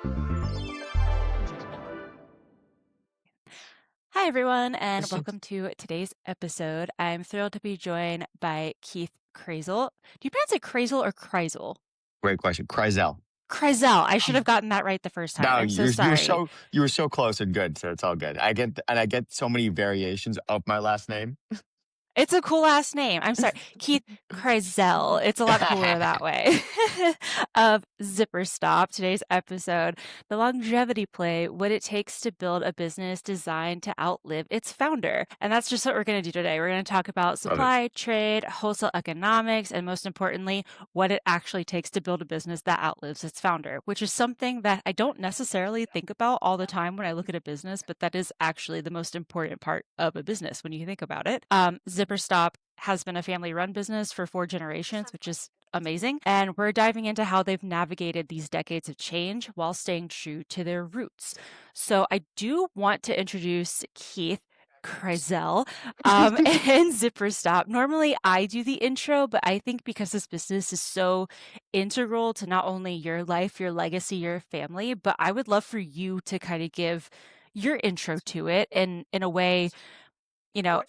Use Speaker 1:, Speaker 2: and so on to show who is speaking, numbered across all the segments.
Speaker 1: Hi, everyone, and welcome to today's episode. I'm thrilled to be joined by Keith Kreizel. Do you pronounce it Kreizel or Kreisel?
Speaker 2: Great question. Kreizel.
Speaker 1: Kreizel. I should have gotten that right the first time.
Speaker 2: No,
Speaker 1: I'm so sorry.
Speaker 2: you were so close and good, so it's all good. I get so many variations of my last name.
Speaker 1: It's a cool last name. I'm sorry. Keith Kreizel. It's a lot cooler that way. Of Zipperstop, today's episode, the longevity play, what it takes to build a business designed to outlive its founder. And that's just what we're going to do today. We're going to talk about
Speaker 2: Love it.
Speaker 1: supply, trade, wholesale economics, and most importantly, what it actually takes to build a business that outlives its founder, which is something that I don't necessarily think about all the time when I look at a business, but that is actually the most important part of a business when you think about it. Zipperstop has been a family-run business for 4 generations, which is amazing. And we're diving into how they've navigated these decades of change while staying true to their roots. So I do want to introduce Keith Kreizel and Zipperstop. Normally I do the intro, but I think because this business is so integral to not only your life, your legacy, your family, but I would love for you to kind of give your intro to it in a way, you know,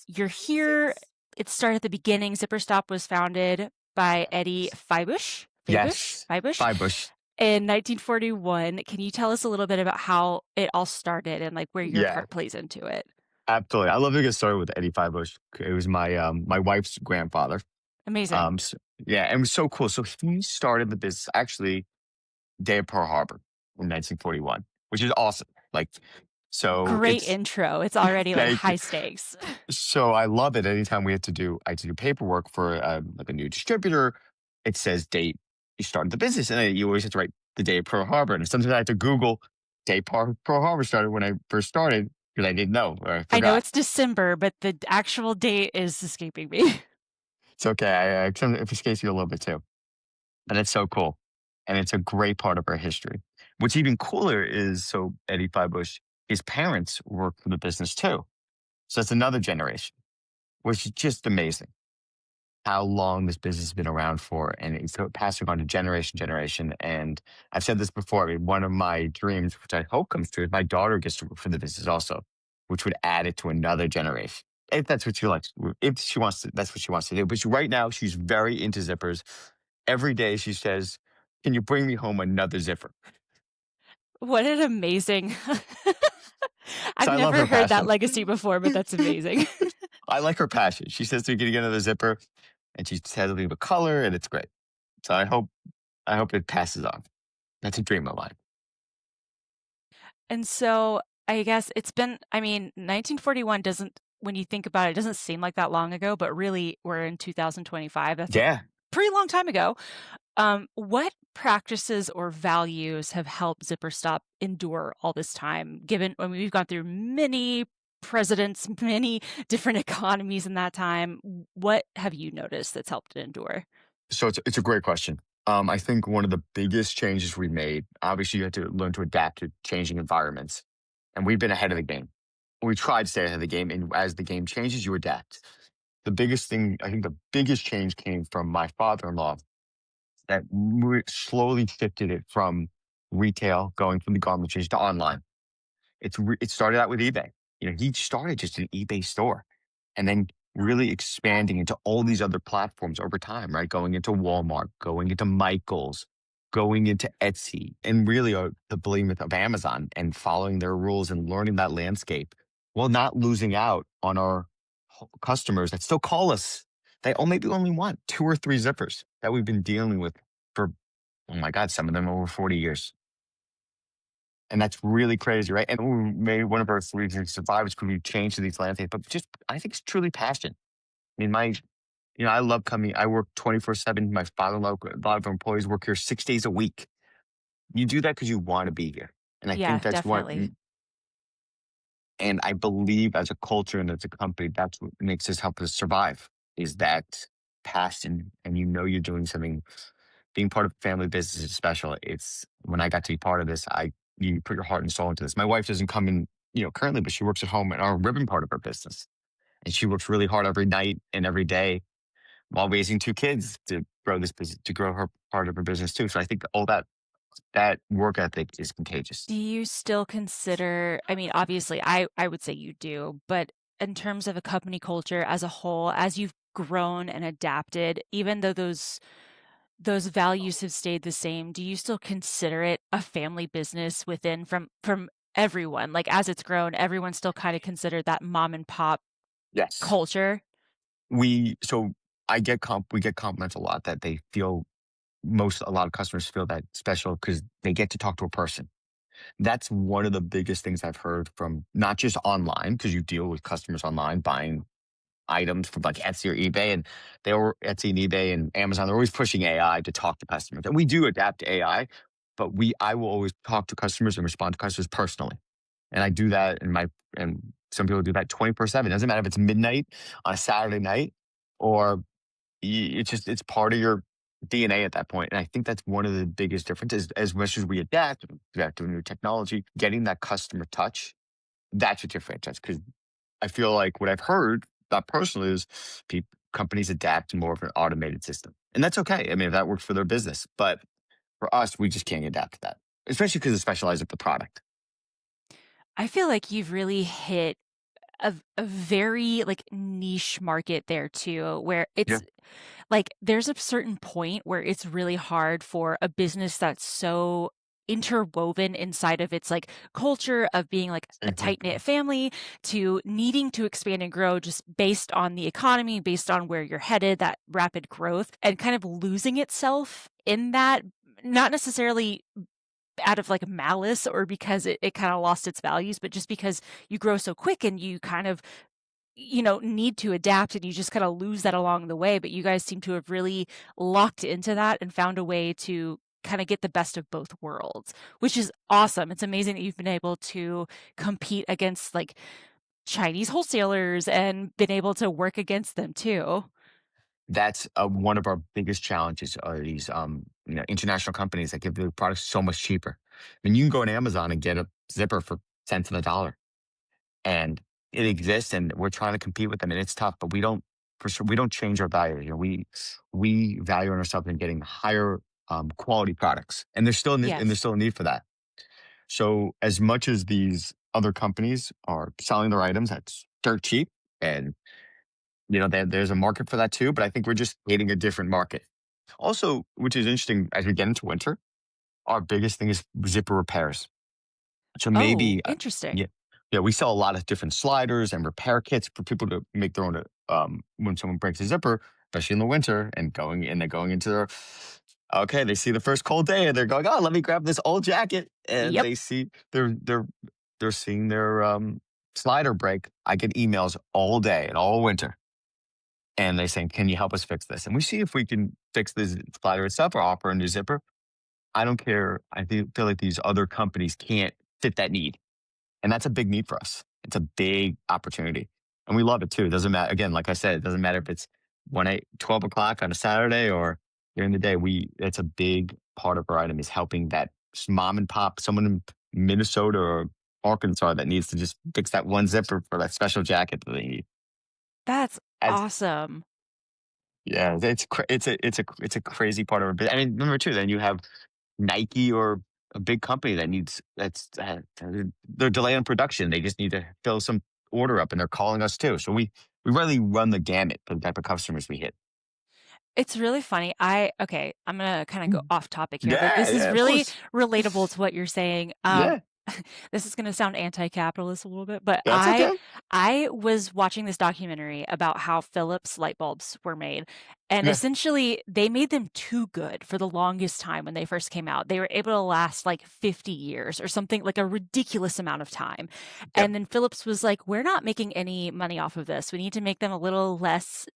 Speaker 1: you're here. It started at the beginning. Zipperstop was founded by Eddie Feibusch,
Speaker 2: Yes.
Speaker 1: Feibusch
Speaker 2: Bush.
Speaker 1: in 1941. Can you tell us a little bit about how it all started and like where your
Speaker 2: Yeah,
Speaker 1: part plays into it?
Speaker 2: absolutely. I love to get started with Eddie Bush. It was my wife's grandfather.
Speaker 1: Amazing.
Speaker 2: So, yeah, and it was so cool. So he started the business actually day of Pearl Harbor in 1941, which is awesome. Like, so
Speaker 1: Great
Speaker 2: it's
Speaker 1: intro. It's already like
Speaker 2: thank you.
Speaker 1: high stakes.
Speaker 2: So I love it. Anytime I had to do paperwork for like a new distributor, it says date you started the business, and then you always have to write the day of Pearl Harbor. And sometimes I have to Google day Pearl Harbor started when I first started because I didn't know or I
Speaker 1: I know
Speaker 2: forgot.
Speaker 1: it's December, but the actual date is escaping me.
Speaker 2: It's okay. It escapes you a little bit too, and it's so cool, and it's a great part of our history. What's even cooler is so Eddie Bush, his parents worked for the business too, so that's another generation, which is just amazing. How long this business has been around for, and it's passing on to generation. And I've said this before. I mean, one of my dreams, which I hope comes true, is my daughter gets to work for the business also, which would add it to another generation. If that's what she likes, if she wants to, that's what she wants to do. But right now, she's very into zippers. Every day she says, "Can you bring me home another zipper?"
Speaker 1: What an amazing. I've
Speaker 2: So I love
Speaker 1: never
Speaker 2: her
Speaker 1: heard that
Speaker 2: passion.
Speaker 1: legacy before, but that's amazing.
Speaker 2: I like her passion. She says to me, "Can you get another zipper?" And she says a leave a color, and it's great. So I hope it passes on. That's a dream of mine.
Speaker 1: And so I guess it's been, I mean, 1941 doesn't, when you think about it, it doesn't seem like that long ago, but really we're in 2025. That's a
Speaker 2: Yeah.
Speaker 1: pretty long time ago. What practices or values have helped Zipperstop endure all this time? Given, I mean, we've gone through many presidents, many different economies in that time. What have you noticed that's helped it endure?
Speaker 2: So it's a great question. I think one of the biggest changes we made, obviously, you have to learn to adapt to changing environments, and we've been ahead of the game. We tried to stay ahead of the game, and as the game changes, you adapt. The biggest thing, I think, the biggest change came from my father-in-law that slowly shifted it from retail, going from the garment change to online. It started out with eBay. He started just an eBay store, and then really expanding into all these other platforms over time, right? Going into Walmart, going into Michaels, going into Etsy, and really the behemoth of Amazon, and following their rules and learning that landscape while not losing out on our customers that still call us. They maybe only want 2 or 3 zippers that we've been dealing with for, oh my God, some of them over 40 years. And that's really crazy, right? And we made one of our reasons to survive is because we changed to these landscapes, but just I think it's truly passion. I mean, I love coming. I work 24/7. My father-in-law, a lot of our employees work here 6 days a week. You do that because you want to be here, and I think
Speaker 1: Yeah,
Speaker 2: that's what.
Speaker 1: definitely.
Speaker 2: And I believe as a culture and as a company, that's what makes us help us survive. Is that passion, and you're doing something. Being part of a family business is special. It's when I got to be part of this, you put your heart and soul into this. My wife doesn't come in, currently, but she works at home in our ribbon part of our business. And she works really hard every night and every day while raising 2 kids to grow this business, to grow her part of her business too. So I think all that That work ethic is contagious.
Speaker 1: Do you still consider, I mean, obviously, I would say you do, but in terms of a company culture as a whole, as you've grown and adapted, even though those values have stayed the same, do you still consider it a family business within from everyone? Like, as it's grown, everyone still kinda considered that mom and pop
Speaker 2: Yes.
Speaker 1: culture?
Speaker 2: So we get compliments a lot that they feel a lot of customers feel that special because they get to talk to a person. That's one of the biggest things I've heard from not just online, because you deal with customers online buying items from like Etsy or eBay, and they were Etsy and eBay and Amazon. They're always pushing AI to talk to customers, and we do adapt to AI. But I will always talk to customers and respond to customers personally, and I do that and some people do that 24/7. It doesn't matter if it's midnight on a Saturday night or it's part of your DNA at that point. And I think that's one of the biggest differences. As much as we adapt to new technology, getting that customer touch, that's what differentiates. Because I feel like what I've heard, not personally, is companies adapt to more of an automated system, and that's okay. I mean, if that works for their business, but for us, we just can't adapt to that, especially because it's specialized with the product.
Speaker 1: I feel like you've really hit a very, like, niche market there too, where
Speaker 2: Yeah,
Speaker 1: it's like, there's a certain point where it's really hard for a business that's so interwoven inside of its, like, culture of being, like, a tight-knit
Speaker 2: exactly.
Speaker 1: family to needing to expand and grow just based on the economy, based on where you're headed, that rapid growth, and kind of losing itself in that, not necessarily out of, like, malice or because it kinda lost its values, but just because you grow so quick and you kind of, need to adapt and you just kinda lose that along the way, but you guys seem to have really locked into that and found a way to kinda get the best of both worlds, which is awesome. It's amazing that you've been able to compete against, like, Chinese wholesalers and been able to work against them too.
Speaker 2: That's one of our biggest challenges are these international companies that give their products so much cheaper. I mean, you can go on Amazon and get a zipper for cents on the dollar, and it exists, and we're trying to compete with them, and it's tough. But we don't for sure we don't change our value. We value ourselves in getting higher quality products, and there's
Speaker 1: Yes.
Speaker 2: still a need for that. So as much as these other companies are selling their items that's dirt cheap, and there's a market for that too, but I think we're just hitting a different market. Also, which is interesting as we get into winter, our biggest thing is zipper repairs. So
Speaker 1: Oh,
Speaker 2: maybe,
Speaker 1: interesting.
Speaker 2: yeah, yeah, we sell a lot of different sliders and repair kits for people to make their own. When someone breaks a zipper, especially in the winter, they're going into their. Okay, they see the first cold day, and they're going, "Oh, let me grab this old jacket," and
Speaker 1: Yep.
Speaker 2: they see they're seeing their slider break. I get emails all day and all winter, and they're saying, "Can you help us fix this?" And we see if we can fix the slider itself or offer a new zipper. I don't care. Feel like these other companies can't fit that need. And that's a big need for us. It's a big opportunity. And we love it too. It doesn't matter. Again, like I said, it doesn't matter if it's 12 o'clock on a Saturday or during the day. It's a big part of our item is helping that mom and pop, someone in Minnesota or Arkansas that needs to just fix that one zipper for that special jacket that they need.
Speaker 1: That's
Speaker 2: As,
Speaker 1: awesome.
Speaker 2: yeah, it's a crazy part of our business. I mean, remember too, then you have Nike or a big company that needs they're delaying production. They just need to fill some order up, and they're calling us too. So we really run the gamut for the type of customers we hit.
Speaker 1: It's really funny. Okay, I'm gonna kinda go
Speaker 2: Mm.
Speaker 1: off topic here, but
Speaker 2: Yeah,
Speaker 1: this is
Speaker 2: yeah, of
Speaker 1: really
Speaker 2: course.
Speaker 1: relatable to what you're saying.
Speaker 2: Yeah,
Speaker 1: This is gonna sound anti-capitalist a little bit, but
Speaker 2: that's
Speaker 1: I
Speaker 2: okay.
Speaker 1: I was watching this documentary about how Philips light bulbs were made, and
Speaker 2: Yeah,
Speaker 1: essentially, they made them too good for the longest time when they first came out. They were able to last, like, 50 years or something, like, a ridiculous amount of time,
Speaker 2: yep.
Speaker 1: and then Philips was like, "We're not making any money off of this. We need to make them a little less,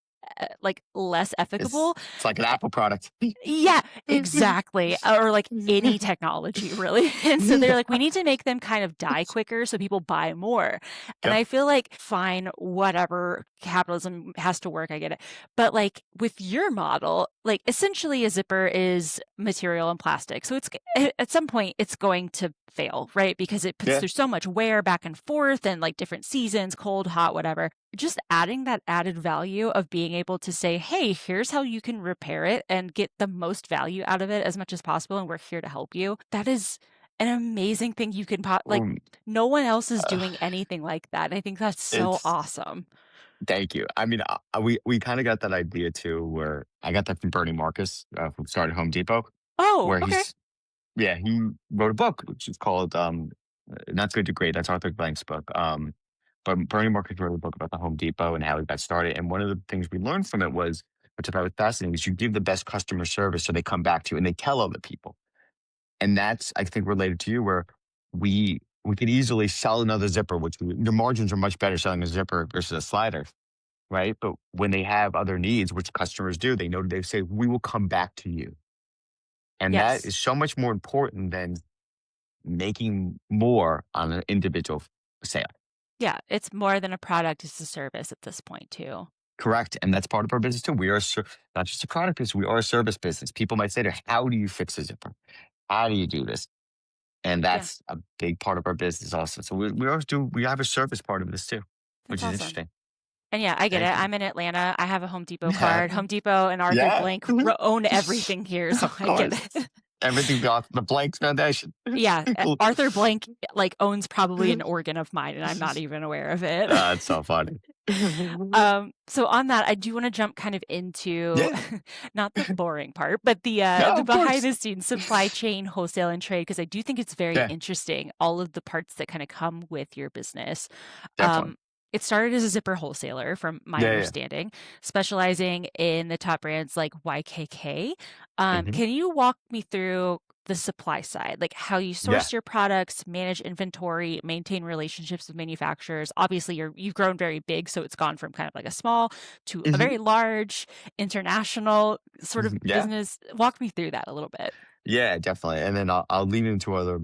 Speaker 1: like, less ethical."
Speaker 2: It's like an Apple product.
Speaker 1: Yeah, exactly, or like any technology really, and so they're like, "We need to make them kind of die quicker so people buy more," and
Speaker 2: Yep.
Speaker 1: I feel like, fine, whatever, capitalism has to work, I get it, but, like, with your model, like, essentially, a zipper is material and plastic, so at some point, it's going to fail, right? Because it puts
Speaker 2: Yeah.
Speaker 1: through so much wear back and forth and, like, different seasons, cold, hot, whatever. Just adding that added value of being able to say, "Hey, here's how you can repair it and get the most value out of it as much as possible, and we're here to help you." That is an amazing thing you can like,
Speaker 2: Um,
Speaker 1: no one else is
Speaker 2: uh,
Speaker 1: doing anything like that, and I think that's so
Speaker 2: it's
Speaker 1: awesome.
Speaker 2: Thank you. I mean, we kind of got that idea too, where I got that from Bernie Marcus, who started Home Depot,
Speaker 1: Oh,
Speaker 2: where
Speaker 1: okay.
Speaker 2: yeah, he wrote a book which is called Not Good to Great. That's Arthur Blank's book. But Bernie Marcus wrote a book about the Home Depot and how he got started. And one of the things we learned from it was, which I thought was fascinating, is you give the best customer service so they come back to you and they tell other people. And that's, I think, related to you, where we could easily sell another zipper, which the margins are much better selling a zipper versus a slider, right? But when they have other needs, which customers do, they say, we will come back to you. And that
Speaker 1: Yes.
Speaker 2: is so much more important than making more on an individual sale.
Speaker 1: Yeah, it's more than a product, it's a service at this point too.
Speaker 2: Correct. And that's part of our business too. We are not just a product business, we are a service business. People might say to, how do you fix a zipper? How do you do this? And
Speaker 1: Yeah,
Speaker 2: that's a big part of our business also. So we always do, we have a service part of this too,
Speaker 1: that's
Speaker 2: which is
Speaker 1: awesome.
Speaker 2: interesting.
Speaker 1: And yeah, I get it.
Speaker 2: Thank you.
Speaker 1: I'm in Atlanta. I have a Home Depot
Speaker 2: Yeah.
Speaker 1: card. Home Depot and Arthur
Speaker 2: Yeah.
Speaker 1: Blank own everything here, so
Speaker 2: Of
Speaker 1: I get
Speaker 2: course.
Speaker 1: it.
Speaker 2: Everything off the Blanks Foundation.
Speaker 1: Yeah,
Speaker 2: Cool.
Speaker 1: Arthur Blank, like, owns probably an organ of mine, and I'm not even aware of it.
Speaker 2: It's so funny.
Speaker 1: So on that, I do wanna jump kind of into
Speaker 2: Yeah.
Speaker 1: not the boring part, but
Speaker 2: No,
Speaker 1: the
Speaker 2: of
Speaker 1: behind
Speaker 2: course.
Speaker 1: the scenes supply chain, wholesale, and trade, because I do think it's very
Speaker 2: Yeah,
Speaker 1: interesting, all of the parts that kinda come with your business.
Speaker 2: definitely.
Speaker 1: It started as a zipper wholesaler, from my
Speaker 2: Yeah, yeah.
Speaker 1: understanding, specializing in the top brands like YKK.
Speaker 2: Mhm.
Speaker 1: Can you walk me through the supply side, like how you
Speaker 2: Yeah.
Speaker 1: source your products, manage inventory, maintain relationships with manufacturers? Obviously, you've grown very big, so it's gone from kind of like a small to a
Speaker 2: Mhm.
Speaker 1: very large international sort of
Speaker 2: Mhm. Yeah.
Speaker 1: business. Walk me through that a little bit.
Speaker 2: Yeah, definitely. And then I'll lean into other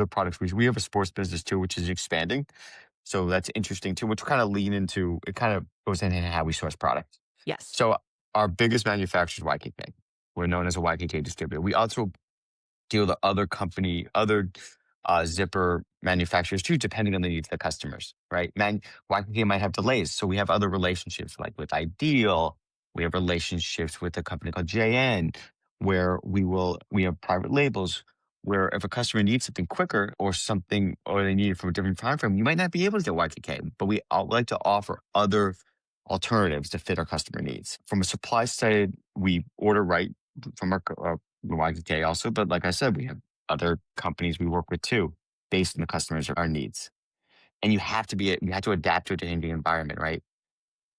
Speaker 2: products. We have a sports business too, which is expanding. So that's interesting too, which kind of lean into it kind of goes in how we source products.
Speaker 1: Yes.
Speaker 2: So our biggest manufacturer is YKK. We're known as a YKK distributor. We also deal with other zipper manufacturers too, depending on the needs of the customers, right? YKK might have delays. So we have other relationships like with Ideal. We have relationships with a company called JN, where we have private labels where if a customer needs something quicker or something, or they need it from a different time frame, you might not be able to get YKK, but we like to offer other alternatives to fit our customer needs. From a supply side, we order right from YKK also, but like I said, we have other companies we work with too, based on the customers our needs. And you have to adapt to a changing environment, right?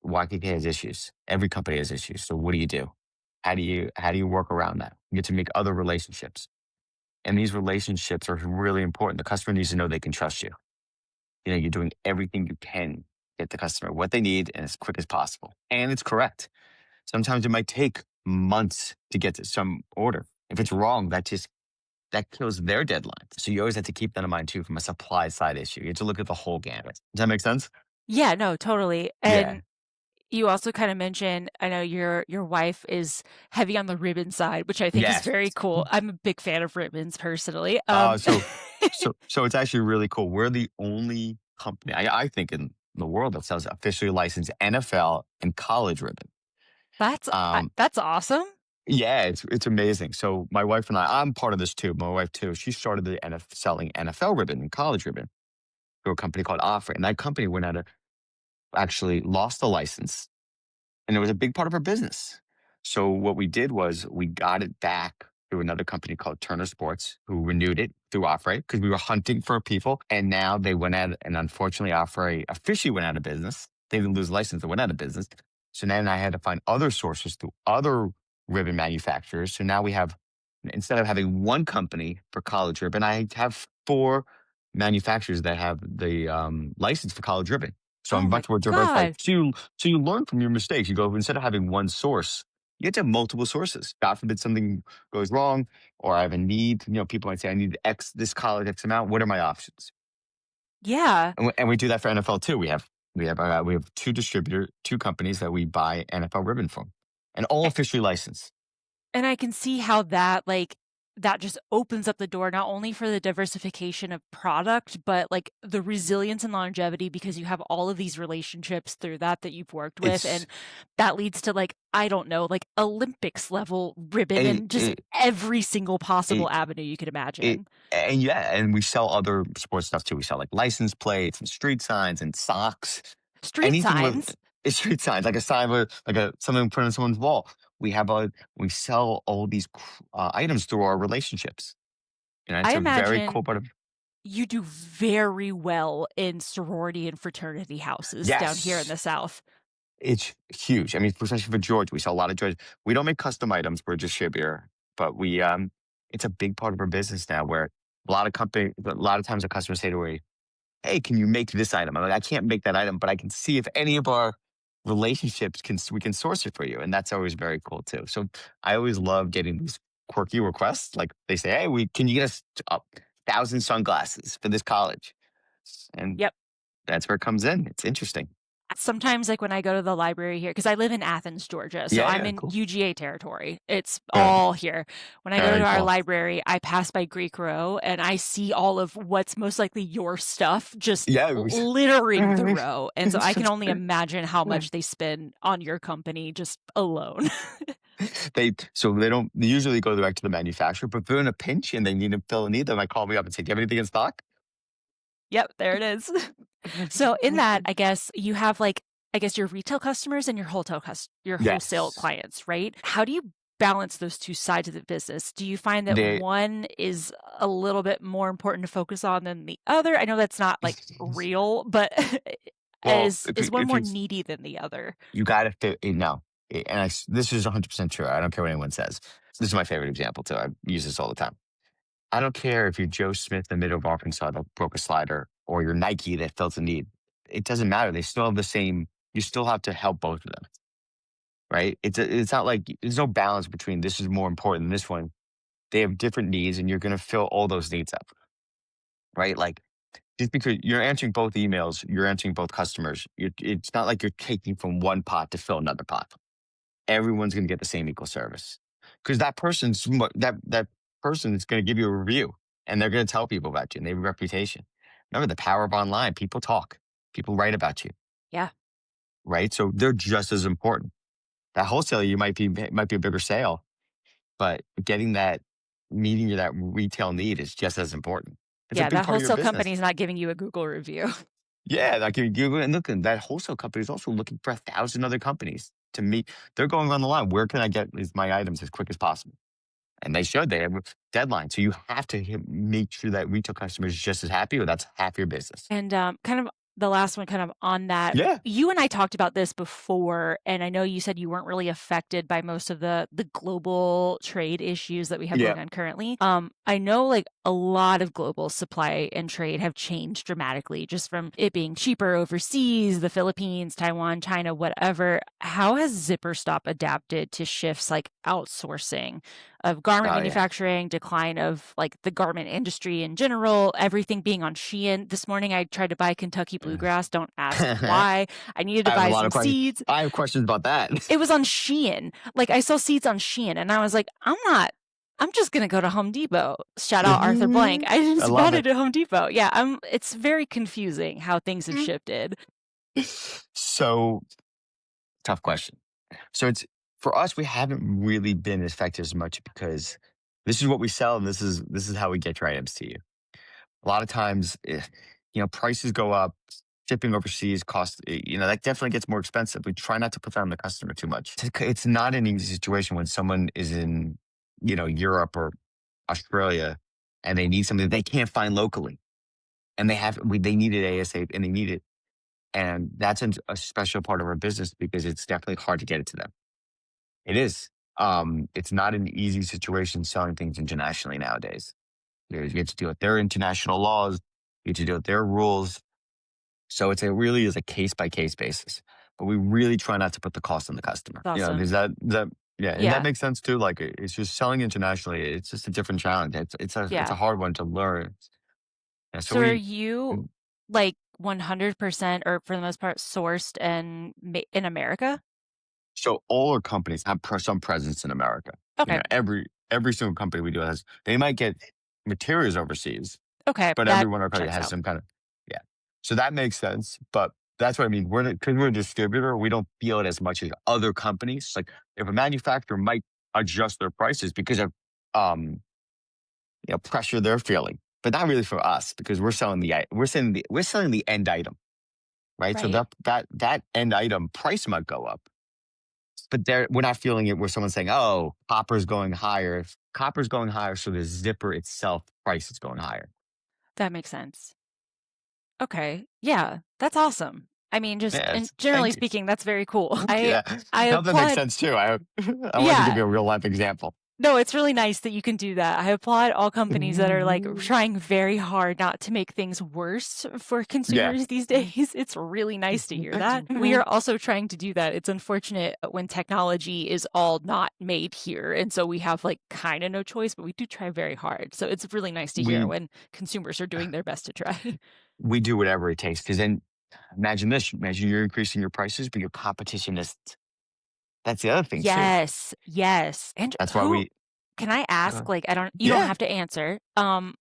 Speaker 2: YKK has issues. Every company has issues. So what do you do? How do you work around that? You get to make other relationships. And these relationships are really important. The customer needs to know they can trust you. You know, you're doing everything you can to get the customer what they need and as quick as possible. And it's correct. Sometimes it might take months to get to some order. If it's wrong, that kills their deadline. So you always have to keep that in mind too from a supply side issue. You have to look at the whole gamut. Does that make sense?
Speaker 1: Yeah, no, totally.
Speaker 2: Yeah.
Speaker 1: And you also kind of mentioned, I know your wife is heavy on the ribbon side, which I think is
Speaker 2: Yes.
Speaker 1: very cool. I'm a big fan of ribbons personally.
Speaker 2: Uh, so so it's actually really cool. We're the only company I think in the world that sells officially licensed NFL and college ribbon. Um,
Speaker 1: that's awesome.
Speaker 2: yeah, it's amazing. So my wife and I'm part of this too. My wife too. She started the NFL selling NFL ribbon and college ribbon through a company called Offer, and that company went out of actually lost the license, and it was a big part of our business. So what we did was we got it back through another company called Turner Sports, who renewed it through Offray because we were hunting for people, and now they went out. And unfortunately, Offray officially went out of business. They didn't lose license; they went out of business. So then I had to find other sources through other ribbon manufacturers. So now we have, instead of having one company for college ribbon, I have four manufacturers that have the license for college ribbon. So
Speaker 1: Oh
Speaker 2: I'm
Speaker 1: my
Speaker 2: much more diversified.
Speaker 1: god.
Speaker 2: So you learn from your mistakes. You go, instead of having one source, you get to have multiple sources. God forbid something goes wrong, or I have a need. You know, people might say, I need this college X amount. What are my options?
Speaker 1: Yeah.
Speaker 2: And we do that for NFL too. We have two companies that we buy NFL ribbon from. and all officially licensed.
Speaker 1: And I can see how that, like that just opens up the door not only for the diversification of product, but, like, the resilience and longevity because you have all of these relationships through that you've worked with,
Speaker 2: It's
Speaker 1: and that leads to, like, I don't know, like, Olympics level ribbon
Speaker 2: it
Speaker 1: and just
Speaker 2: it
Speaker 1: every single possible
Speaker 2: it,
Speaker 1: avenue you could
Speaker 2: it
Speaker 1: imagine.
Speaker 2: and yeah, and we sell other sports stuff too. We sell like license plates and street signs and socks,
Speaker 1: Street
Speaker 2: anything with
Speaker 1: signs,
Speaker 2: street signs, like a sign with like a something put on someone's wall. We sell all these items through our relationships. You know,
Speaker 1: I
Speaker 2: it's a very
Speaker 1: imagine
Speaker 2: cool part of.
Speaker 1: you do very well in sorority and fraternity houses down here in
Speaker 2: Yes,
Speaker 1: the South.
Speaker 2: it's huge. I mean, especially for George, we sell a lot of George. We don't make custom items; we're just shipper. But it's a big part of our business now. Where a lot of times, our customers say to me, "Hey, can you make this item?" I'm like, "I can't make that item, but I can see if any of our relationships we can source it for you," and that's always very cool too. So I always love getting these quirky requests. Like they say, "Hey, we can you get us 1,000 sunglasses for this college?" And
Speaker 1: Yep.
Speaker 2: that's where it comes in. It's interesting.
Speaker 1: Sometimes, like, when I go to the library here, because I live in Athens, Georgia, so
Speaker 2: Yeah,
Speaker 1: I'm
Speaker 2: yeah,
Speaker 1: in
Speaker 2: cool.
Speaker 1: UGA territory. It's
Speaker 2: All right.
Speaker 1: all here. When I go to
Speaker 2: Very
Speaker 1: our
Speaker 2: cool.
Speaker 1: library, I pass by Greek Row, and I see all of what's most likely your stuff just
Speaker 2: Yeah,
Speaker 1: littering the row, and so I can only imagine how much they spend on your company just alone.
Speaker 2: they usually go direct to the manufacturer, but if they're in a pinch and they need to fill a need, they might call me up and say, "Do you have anything in stock?"
Speaker 1: Yep, there it is. So in that, I guess you have like I guess your retail customers and your wholesale
Speaker 2: Yes.
Speaker 1: clients, right? How do you balance those 2 sides of the business? Do you find that
Speaker 2: They
Speaker 1: one is a little bit more important to focus on than the other? I know that's not like real, but
Speaker 2: well,
Speaker 1: is one more needy than the other?
Speaker 2: you gotta fit no, this is 100% true. I don't care what anyone says. This is my favorite example too. I use this all the time. I don't care if you're Joe Smith in the middle of Arkansas that broke a slider or you're Nike that felt a need. It doesn't matter. They still have the same. You still have to help both of them, right? It's not like there's no balance between this is more important than this one. They have different needs, and you're going to fill all those needs up, right? Like just because you're answering both emails, you're answering both customers. It's not like you're taking from one pot to fill another pot. Everyone's going to get the same equal service because that person is going to give you a review and they're going to tell people about you and they have a reputation. Remember the power of online. People talk, people write about you,
Speaker 1: Yeah.
Speaker 2: right? So they're just as important. That wholesale you might be a bigger sale, but getting that meeting that retail need is just as important. It's a
Speaker 1: Yeah,
Speaker 2: big
Speaker 1: that
Speaker 2: part of your
Speaker 1: wholesale
Speaker 2: business.
Speaker 1: company is not giving you a Google review.
Speaker 2: Yeah, like you Google and look, and that wholesale company is also looking for 1,000 other companies to meet. They're going on the line. Where can I get my items as quick as possible? And they should. They have a deadline. So you have to make sure that retail customers just as happy, or that's half your business.
Speaker 1: And, kind of the last one kind of on that,
Speaker 2: Yeah.
Speaker 1: you and I talked about this before, and I know you said you weren't really affected by most of the global trade issues that we have
Speaker 2: Yeah.
Speaker 1: going on currently. I know, like, a lot of global supply and trade have changed dramatically just from it being cheaper overseas, the Philippines, Taiwan, China, whatever. How has Zipperstop adapted to shifts like outsourcing of garment
Speaker 2: Oh, yeah.
Speaker 1: manufacturing, decline of like the garment industry in general, everything being on Shein. This morning I tried to buy Kentucky bluegrass. Don't ask
Speaker 2: I
Speaker 1: why. I needed to
Speaker 2: have a
Speaker 1: buy
Speaker 2: lot
Speaker 1: some
Speaker 2: of questions.
Speaker 1: seeds.
Speaker 2: I have questions about that.
Speaker 1: It was on Shein. Like I saw seeds on Shein and I was like, I'm just gonna go to Home Depot. Shout out Arthur Blank. I
Speaker 2: I
Speaker 1: just
Speaker 2: love
Speaker 1: bought
Speaker 2: it.
Speaker 1: it at Home Depot. Yeah, it's very confusing how things have shifted.
Speaker 2: So, tough question. So it's for us, we haven't really been affected as much because this is what we sell and this is how we get your items to you. A lot of times, prices go up, shipping overseas costs, that definitely gets more expensive. We try not to put that on the customer too much. It's not an easy situation when someone is in, Europe or Australia and they need something they can't find locally and they need it ASAP and they need it. And that's a special part of our business because it's definitely hard to get it to them. It is. It's not an easy situation selling things internationally nowadays. You have to deal with their international laws. You have to deal with their rules. So it really is a case by case basis. But we really try not to put the cost on the customer.
Speaker 1: It's awesome.
Speaker 2: Yeah, and that
Speaker 1: Yeah.
Speaker 2: makes sense too. Like it's just selling internationally. It's just a different challenge. It's a
Speaker 1: Yeah.
Speaker 2: hard one to learn. Yeah, so
Speaker 1: So are
Speaker 2: we
Speaker 1: you like 100% or for the most part sourced in America?
Speaker 2: So all our companies have some presence in America. You
Speaker 1: Okay,
Speaker 2: know, every single company we do has. They might get materials overseas,
Speaker 1: okay,
Speaker 2: but
Speaker 1: that
Speaker 2: every one of our company
Speaker 1: checks
Speaker 2: has
Speaker 1: out.
Speaker 2: some kind of yeah. So that makes sense. But that's what I mean. Because we're a distributor, we don't feel it as much as other companies. Like if a manufacturer might adjust their prices because of um, pressure they're feeling, but not really for us because we're selling the end item, right? So
Speaker 1: Right.
Speaker 2: that end item price might go up, but we're not feeling it where someone's saying, "Oh, copper's going higher." If copper's going higher, so the zipper itself price is going higher.
Speaker 1: That makes sense. Okay. Yeah, that's awesome. I mean, just
Speaker 2: Yeah,
Speaker 1: and generally
Speaker 2: thank you.
Speaker 1: speaking, that's very cool.
Speaker 2: Yeah,
Speaker 1: I
Speaker 2: now that makes
Speaker 1: applaud
Speaker 2: sense too. I wanted to give
Speaker 1: yeah.
Speaker 2: you a real life example.
Speaker 1: No, it's really nice that you can do that. I applaud all companies that are, like, trying very hard not to make things worse for
Speaker 2: Yeah.
Speaker 1: consumers these days. It's really nice to hear that. We are also trying to do that. It's unfortunate when technology is all not made here, and so we have, like, kinda no choice, but we do try very hard. So it's really nice to hear
Speaker 2: we
Speaker 1: when consumers are doing their best to try.
Speaker 2: we do whatever it takes because then imagine this. Imagine you're increasing your prices, but your competition is. That's the other thing too.
Speaker 1: Yes, yes. And
Speaker 2: That's why
Speaker 1: who
Speaker 2: we.
Speaker 1: can I ask, like, you don't
Speaker 2: Yeah.
Speaker 1: have to answer,
Speaker 2: Uh,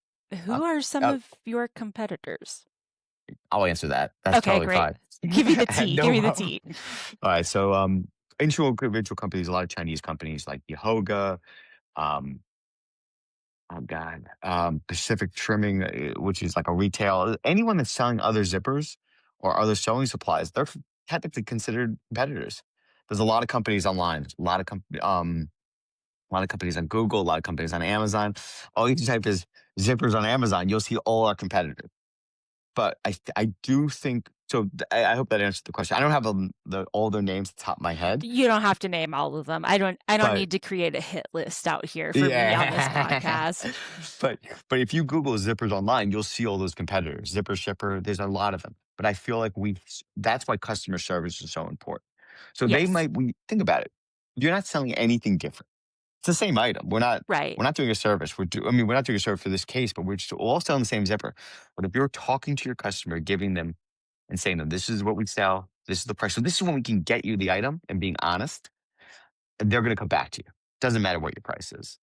Speaker 1: who are some
Speaker 2: uh,
Speaker 1: of your competitors?
Speaker 2: I'll answer that. That's
Speaker 1: Okay,
Speaker 2: totally
Speaker 1: great.
Speaker 2: fine.
Speaker 1: Give me the tea, give
Speaker 2: No
Speaker 1: me the
Speaker 2: problem.
Speaker 1: tea.
Speaker 2: All right. So, individual companies, a lot of Chinese companies like Yohoga, um, oh God, Pacific Trimming, which is like a retail. Anyone that's selling other zippers or other sewing supplies, they're technically considered competitors. There's a lot of companies online. A lot of companies on Google, a lot of companies on Amazon. All you can type is zippers on Amazon. You'll see all our competitors. But I do think so. I hope that answered the question. I don't have all their names at the top of my head,
Speaker 1: You don't have to name all of them. I don't
Speaker 2: but
Speaker 1: need to create a hit list out here for me on this
Speaker 2: yeah.
Speaker 1: podcast.
Speaker 2: but if you Google zippers online, you'll see all those competitors. Zipper Shipper, there's a lot of them. But I feel like that's why customer service is so important. So
Speaker 1: Yes,
Speaker 2: we think about it. You're not selling anything different. It's the same item.
Speaker 1: right.
Speaker 2: We're not doing a service. I mean, we're not doing a service for this case, but we're just all selling the same zipper. But if you're talking to your customer, giving them and saying to them, this is what we sell, this is the price. So this is when we can get you the item and being honest, and they're going to come back to you. Doesn't matter what your price is.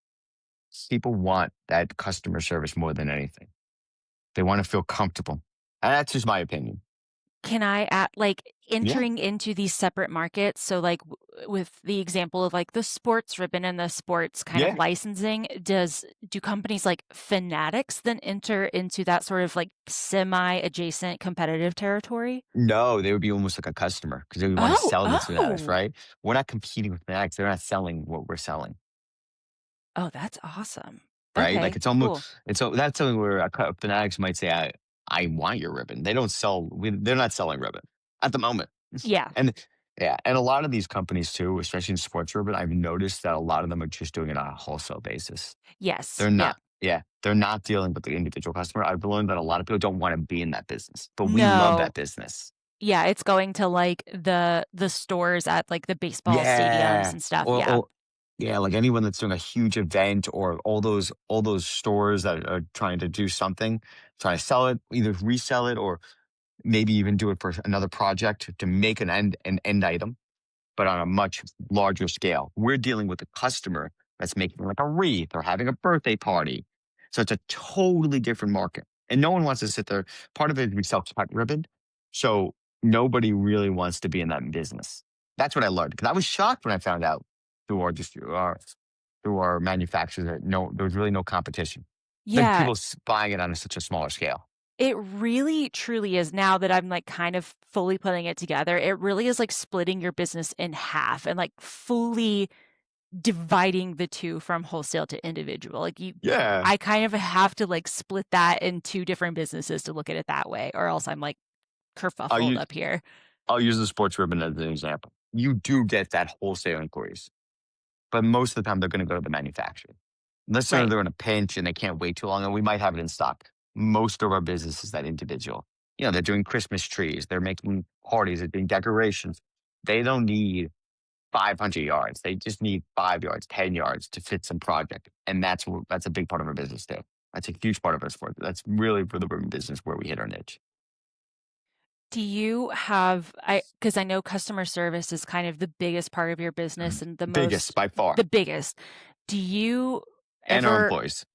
Speaker 2: People want that customer service more than anything. They want to feel comfortable. And that's just my opinion.
Speaker 1: Can I add, like,
Speaker 2: Yeah.
Speaker 1: entering into these separate markets, so, like, with the example of, like, the sports ribbon and the sports kind of
Speaker 2: Yeah.
Speaker 1: licensing, do companies like Fanatics then enter into that sort of, like, semi-adjacent competitive territory?
Speaker 2: No, they would be almost like a customer because they would want to
Speaker 1: Oh,
Speaker 2: sell this Fanatics,
Speaker 1: oh!
Speaker 2: right? We're not competing with Fanatics. They're not selling what we're selling.
Speaker 1: Oh, that's awesome.
Speaker 2: Right? Like
Speaker 1: Okay, cool.
Speaker 2: that's something where fanatics might say, I want your ribbon. They don't sell. They're not selling ribbon at the moment.
Speaker 1: Yeah.
Speaker 2: And yeah, and a lot of these companies too, especially in sports ribbon, I've noticed that a lot of them are just doing it on a wholesale basis.
Speaker 1: Yes,
Speaker 2: They're
Speaker 1: yep.
Speaker 2: not. Yeah, they're not dealing with the individual customer. I've learned that a lot of people don't want to be in that business, but we love
Speaker 1: No.
Speaker 2: that business.
Speaker 1: Yeah, it's going to, like, the stores at, like, the baseball stadiums
Speaker 2: Yeah.
Speaker 1: and stuff, yeah.
Speaker 2: Or yeah, like anyone that's doing a huge event or all those stores that are trying to do something, trying to sell it, either resell it or maybe even do it for another project to make an end item but on a much larger scale. We're dealing with a customer that's making like a wreath or having a birthday party. So it's a totally different market. And no one wants to sit there. Part of it is we sell cut ribbon. So nobody really wants to be in that business. That's what I learned. Because I was shocked when I found out through our just through our manufacturers that there was really no competition. Like
Speaker 1: Yeah,
Speaker 2: people buying it on such a smaller scale.
Speaker 1: it really truly is now that I'm, like, kind of fully putting it together, it really is like splitting your business in half and, like, fully dividing the 2 from wholesale to individual, like,
Speaker 2: Yeah.
Speaker 1: I kind of have to, like, split that in 2 different businesses to look at it that way, or else I'm, like,
Speaker 2: I'll
Speaker 1: kerfuffled
Speaker 2: use
Speaker 1: up here.
Speaker 2: I'll use the sports ribbon as an example. You do get that wholesale inquiries. But most of the time, they're gonna go to the manufacturer. Unless
Speaker 1: Right.
Speaker 2: they're in a pinch and they can't wait too long, and we might have it in stock. Most of our business is that individual. They're doing Christmas trees, they're making parties, they're doing decorations. They don't need 500 yards. They just need 5 yards, 10 yards to fit some project, and that's a big part of our business too. That's a huge part of our sport. That's really for the women business where we hit our niche.
Speaker 1: Do you have I because I know customer service is kind of the biggest part of your business and
Speaker 2: Biggest by far,
Speaker 1: the biggest. Do you
Speaker 2: and our
Speaker 1: ever
Speaker 2: employees.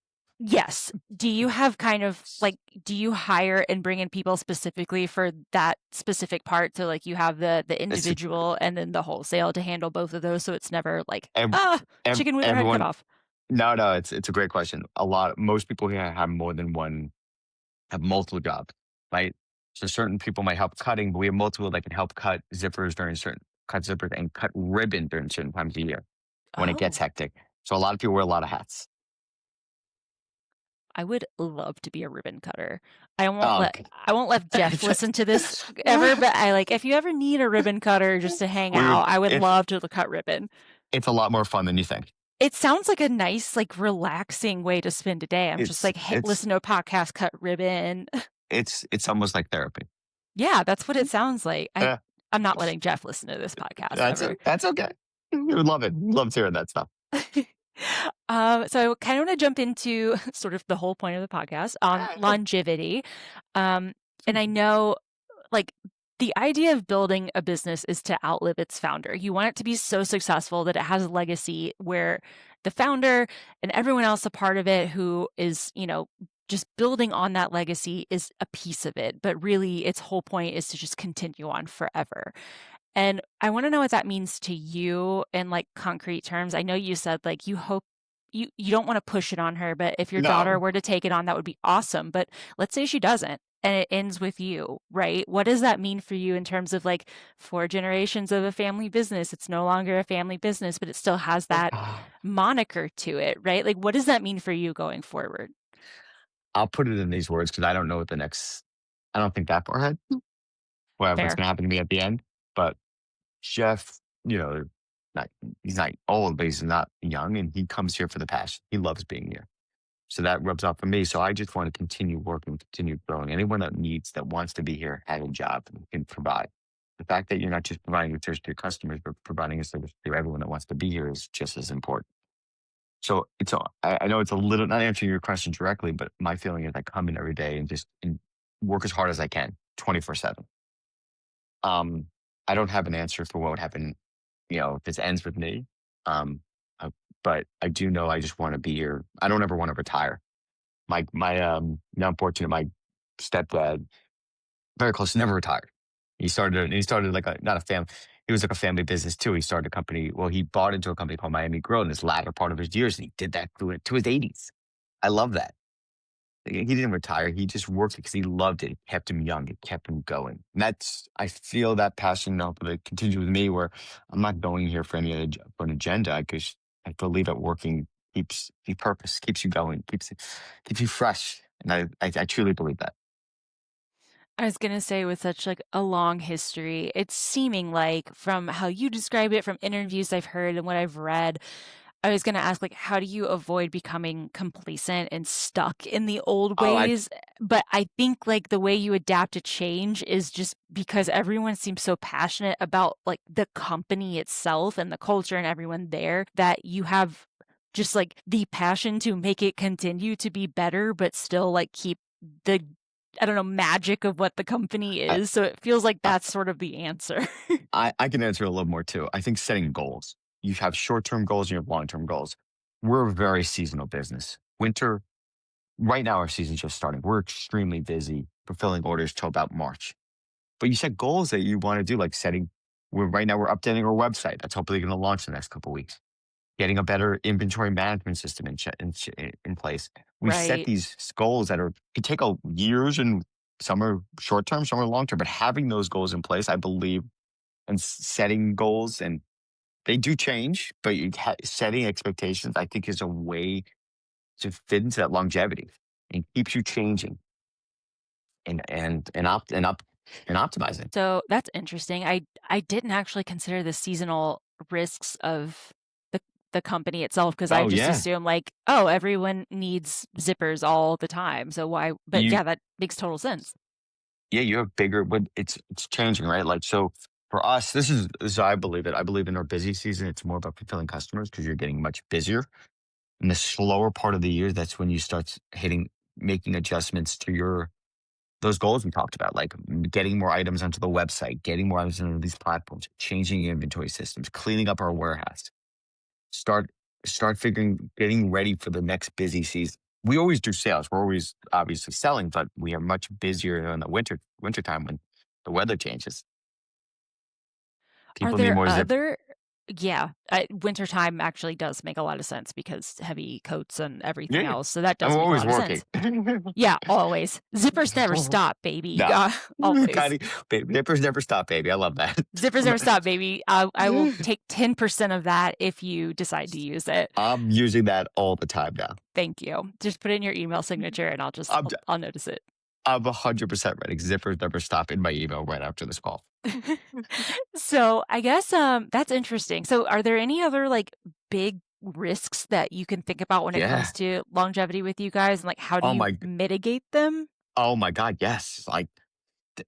Speaker 1: Yes. Do you have kind of like do you hire and bring in people specifically for that specific part? So like you have the
Speaker 2: It's
Speaker 1: individual and then the wholesale to handle both of those so it's never like,
Speaker 2: ev-
Speaker 1: ah, chicken with their head cut
Speaker 2: everyone.
Speaker 1: off.
Speaker 2: No, no, it's a great question. Most people here have more than one, have multiple jobs, right? So certain people might help cutting, but we have multiple that can help cut zippers and cut ribbon during certain times of year when it gets
Speaker 1: Oh.
Speaker 2: hectic. So a lot of people wear a lot of hats.
Speaker 1: I would love to be a ribbon cutter.
Speaker 2: Oh, okay.
Speaker 1: I won't let Jeff
Speaker 2: It's,
Speaker 1: listen to this ever, but I like if you ever need a ribbon cutter just to hang
Speaker 2: we
Speaker 1: out,
Speaker 2: would
Speaker 1: I would
Speaker 2: it's
Speaker 1: love to cut ribbon.
Speaker 2: it's a lot more fun than you think.
Speaker 1: It sounds like a nice, like relaxing way to spend a day. I'm just
Speaker 2: It's
Speaker 1: like, hey,
Speaker 2: it's
Speaker 1: listen to a podcast, cut ribbon.
Speaker 2: it's almost like therapy.
Speaker 1: Yeah, that's what it sounds like.
Speaker 2: Yeah,
Speaker 1: I'm not letting Jeff listen to this podcast ever.
Speaker 2: that's okay. You would love it. Love hearing that stuff.
Speaker 1: So I kind of want to jump into sort of the whole point of the podcast on longevity. Um, and I know like the idea of building a business is to outlive its founder. You want it to be so successful that it has a legacy where the founder and everyone else a part of it who is, just building on that legacy is a piece of it. But really, its whole point is to just continue on forever. And I want to know what that means to you in like concrete terms. I know you said like you hope you don't want to push it on her, but if your daughter
Speaker 2: No,
Speaker 1: were to take it on, that would be awesome. But let's say she doesn't and it ends with you, right? What does that mean for you in terms of like 4 generations of a family business? It's no longer a family business, but it still has that moniker to it, right? Like what does that mean for you going forward?
Speaker 2: I'll put it in these words because I don't know what I don't think that far ahead. What's
Speaker 1: Fair.
Speaker 2: going to happen to me at the end. But Jeff, you know, not he's not old, but he's not young, and he comes here for the passion. He loves being here, so that rubs off on me. So I just want to continue working, continue growing. Anyone that wants to be here, has a job, and can provide. The fact that you're not just providing a service to your customers, but providing a service to everyone that wants to be here is just as important. So I know it's a little not answering your question directly, but my feeling is I come in every day and work as hard as I can, 24/7. Um, I don't have an answer for what would happen, if this ends with me. Um, uh, but I do know I just want to be here. I don't ever want to retire. Now unfortunate, my stepdad, very close, never retired. He started like not a family. He was like a family business too. He started a company. Well, he bought into a company called Miami Grill in his latter part of his years, and he did that to his 80s. I love that. He didn't retire. He just worked because he loved it. It kept him young. It kept him going. And I feel that passion now that continues with me where I'm not going here for for an agenda. I believe that working keeps the purpose, keeps you going, keeps you fresh. And I truly believe that.
Speaker 1: I was gonna say with such like a long history, it's seeming like from how you describe it, from interviews I've heard and what I've read, I was gonna ask like how do you avoid becoming complacent and stuck in the old
Speaker 2: Oh, I
Speaker 1: ways? But I think like the way you adapt to change is just because everyone seems so passionate about like the company itself and the culture and everyone there that you have just like the passion to make it continue to be better, but still like keep the I don't know, magic of what the company
Speaker 2: I
Speaker 1: is. So it feels like
Speaker 2: I
Speaker 1: that's sort of the answer.
Speaker 2: I can answer a little more too. I think setting goals. You have short-term goals and you have long-term goals. We're a very seasonal business. Winter, right now our season's just starting. We're extremely busy fulfilling orders till about March. But you set goals that you want to do, like right now we're updating our website. That's hopefully going to launch in the next couple of weeks. Getting a better inventory management system in place. We set
Speaker 1: Right.
Speaker 2: these goals that could take years, and some are short term, some are long term. But having those goals in place, I believe, and setting goals, and they do change, but setting expectations, I think, is a way to fit into that longevity and keeps you changing and optimizing.
Speaker 1: So that's interesting. I didn't actually consider the seasonal risks of the the company itself because I
Speaker 2: Oh
Speaker 1: just
Speaker 2: yeah,
Speaker 1: assume like, oh, everyone needs zippers all the time. So why but
Speaker 2: you
Speaker 1: yeah, that makes total sense.
Speaker 2: yeah, you have bigger, but it's changing, right? Like so for us, this is how I believe it. I believe in our busy season, it's more about fulfilling customers because you're getting much busier. In the slower part of the year, that's when you start making adjustments to those goals we talked about, like getting more items onto the website, getting more items onto these platforms, changing inventory systems, cleaning up our warehouse, start start figuring getting ready for the next busy season. We always do sales. We're always obviously selling, but we are much busier in the winter time when the weather changes.
Speaker 1: Are
Speaker 2: People need
Speaker 1: there
Speaker 2: more zip.
Speaker 1: other Yeah, wintertime actually does make a lot of sense because heavy coats and everything
Speaker 2: Yeah.
Speaker 1: else, so that
Speaker 2: I'm
Speaker 1: does make a
Speaker 2: always
Speaker 1: lot of
Speaker 2: working.
Speaker 1: sense. Yeah, always. Zippers never stop, baby.
Speaker 2: Nah.
Speaker 1: Always.
Speaker 2: Gotta, Nippers never stop, baby. I love that.
Speaker 1: Zippers never stop, baby. I will take 10% of that if you decide to use it.
Speaker 2: I'm using that all the time now.
Speaker 1: Thank you. Just put in your email signature and
Speaker 2: I'm
Speaker 1: I'll notice it.
Speaker 2: I'm 100% ready. Zippers never stop in my email right after this call.
Speaker 1: So, I guess, that's interesting. So, are there any other, like, big risks that you can think about when it comes
Speaker 2: Yeah.
Speaker 1: to longevity with you guys, and, like, how do
Speaker 2: Oh
Speaker 1: you
Speaker 2: my
Speaker 1: mitigate them?
Speaker 2: oh my God, yes. Like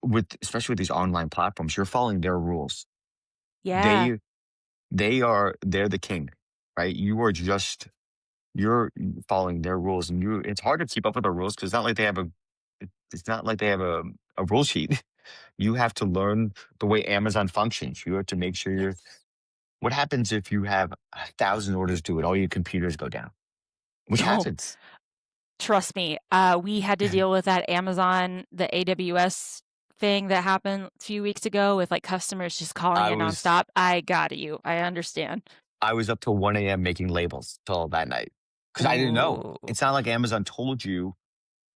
Speaker 2: with especially with these online platforms, you're following their rules.
Speaker 1: Yeah.
Speaker 2: They they're the king, right? You're following their rules and it's hard to keep up with their rules because it's not like they have a rule sheet. You have to learn the way Amazon functions. You have to make sure you're
Speaker 1: Yes.
Speaker 2: what happens if you have 1,000 orders due and all your computers go down? Which
Speaker 1: Oh,
Speaker 2: happens.
Speaker 1: trust me, we had to deal with that Amazon the AWS thing that happened a few weeks ago with, like, customers just calling
Speaker 2: I
Speaker 1: in
Speaker 2: was
Speaker 1: nonstop. I got you. I understand.
Speaker 2: I was up till 1 AM making labels till that night because I didn't know.
Speaker 1: Ooh,
Speaker 2: It's not like Amazon told you,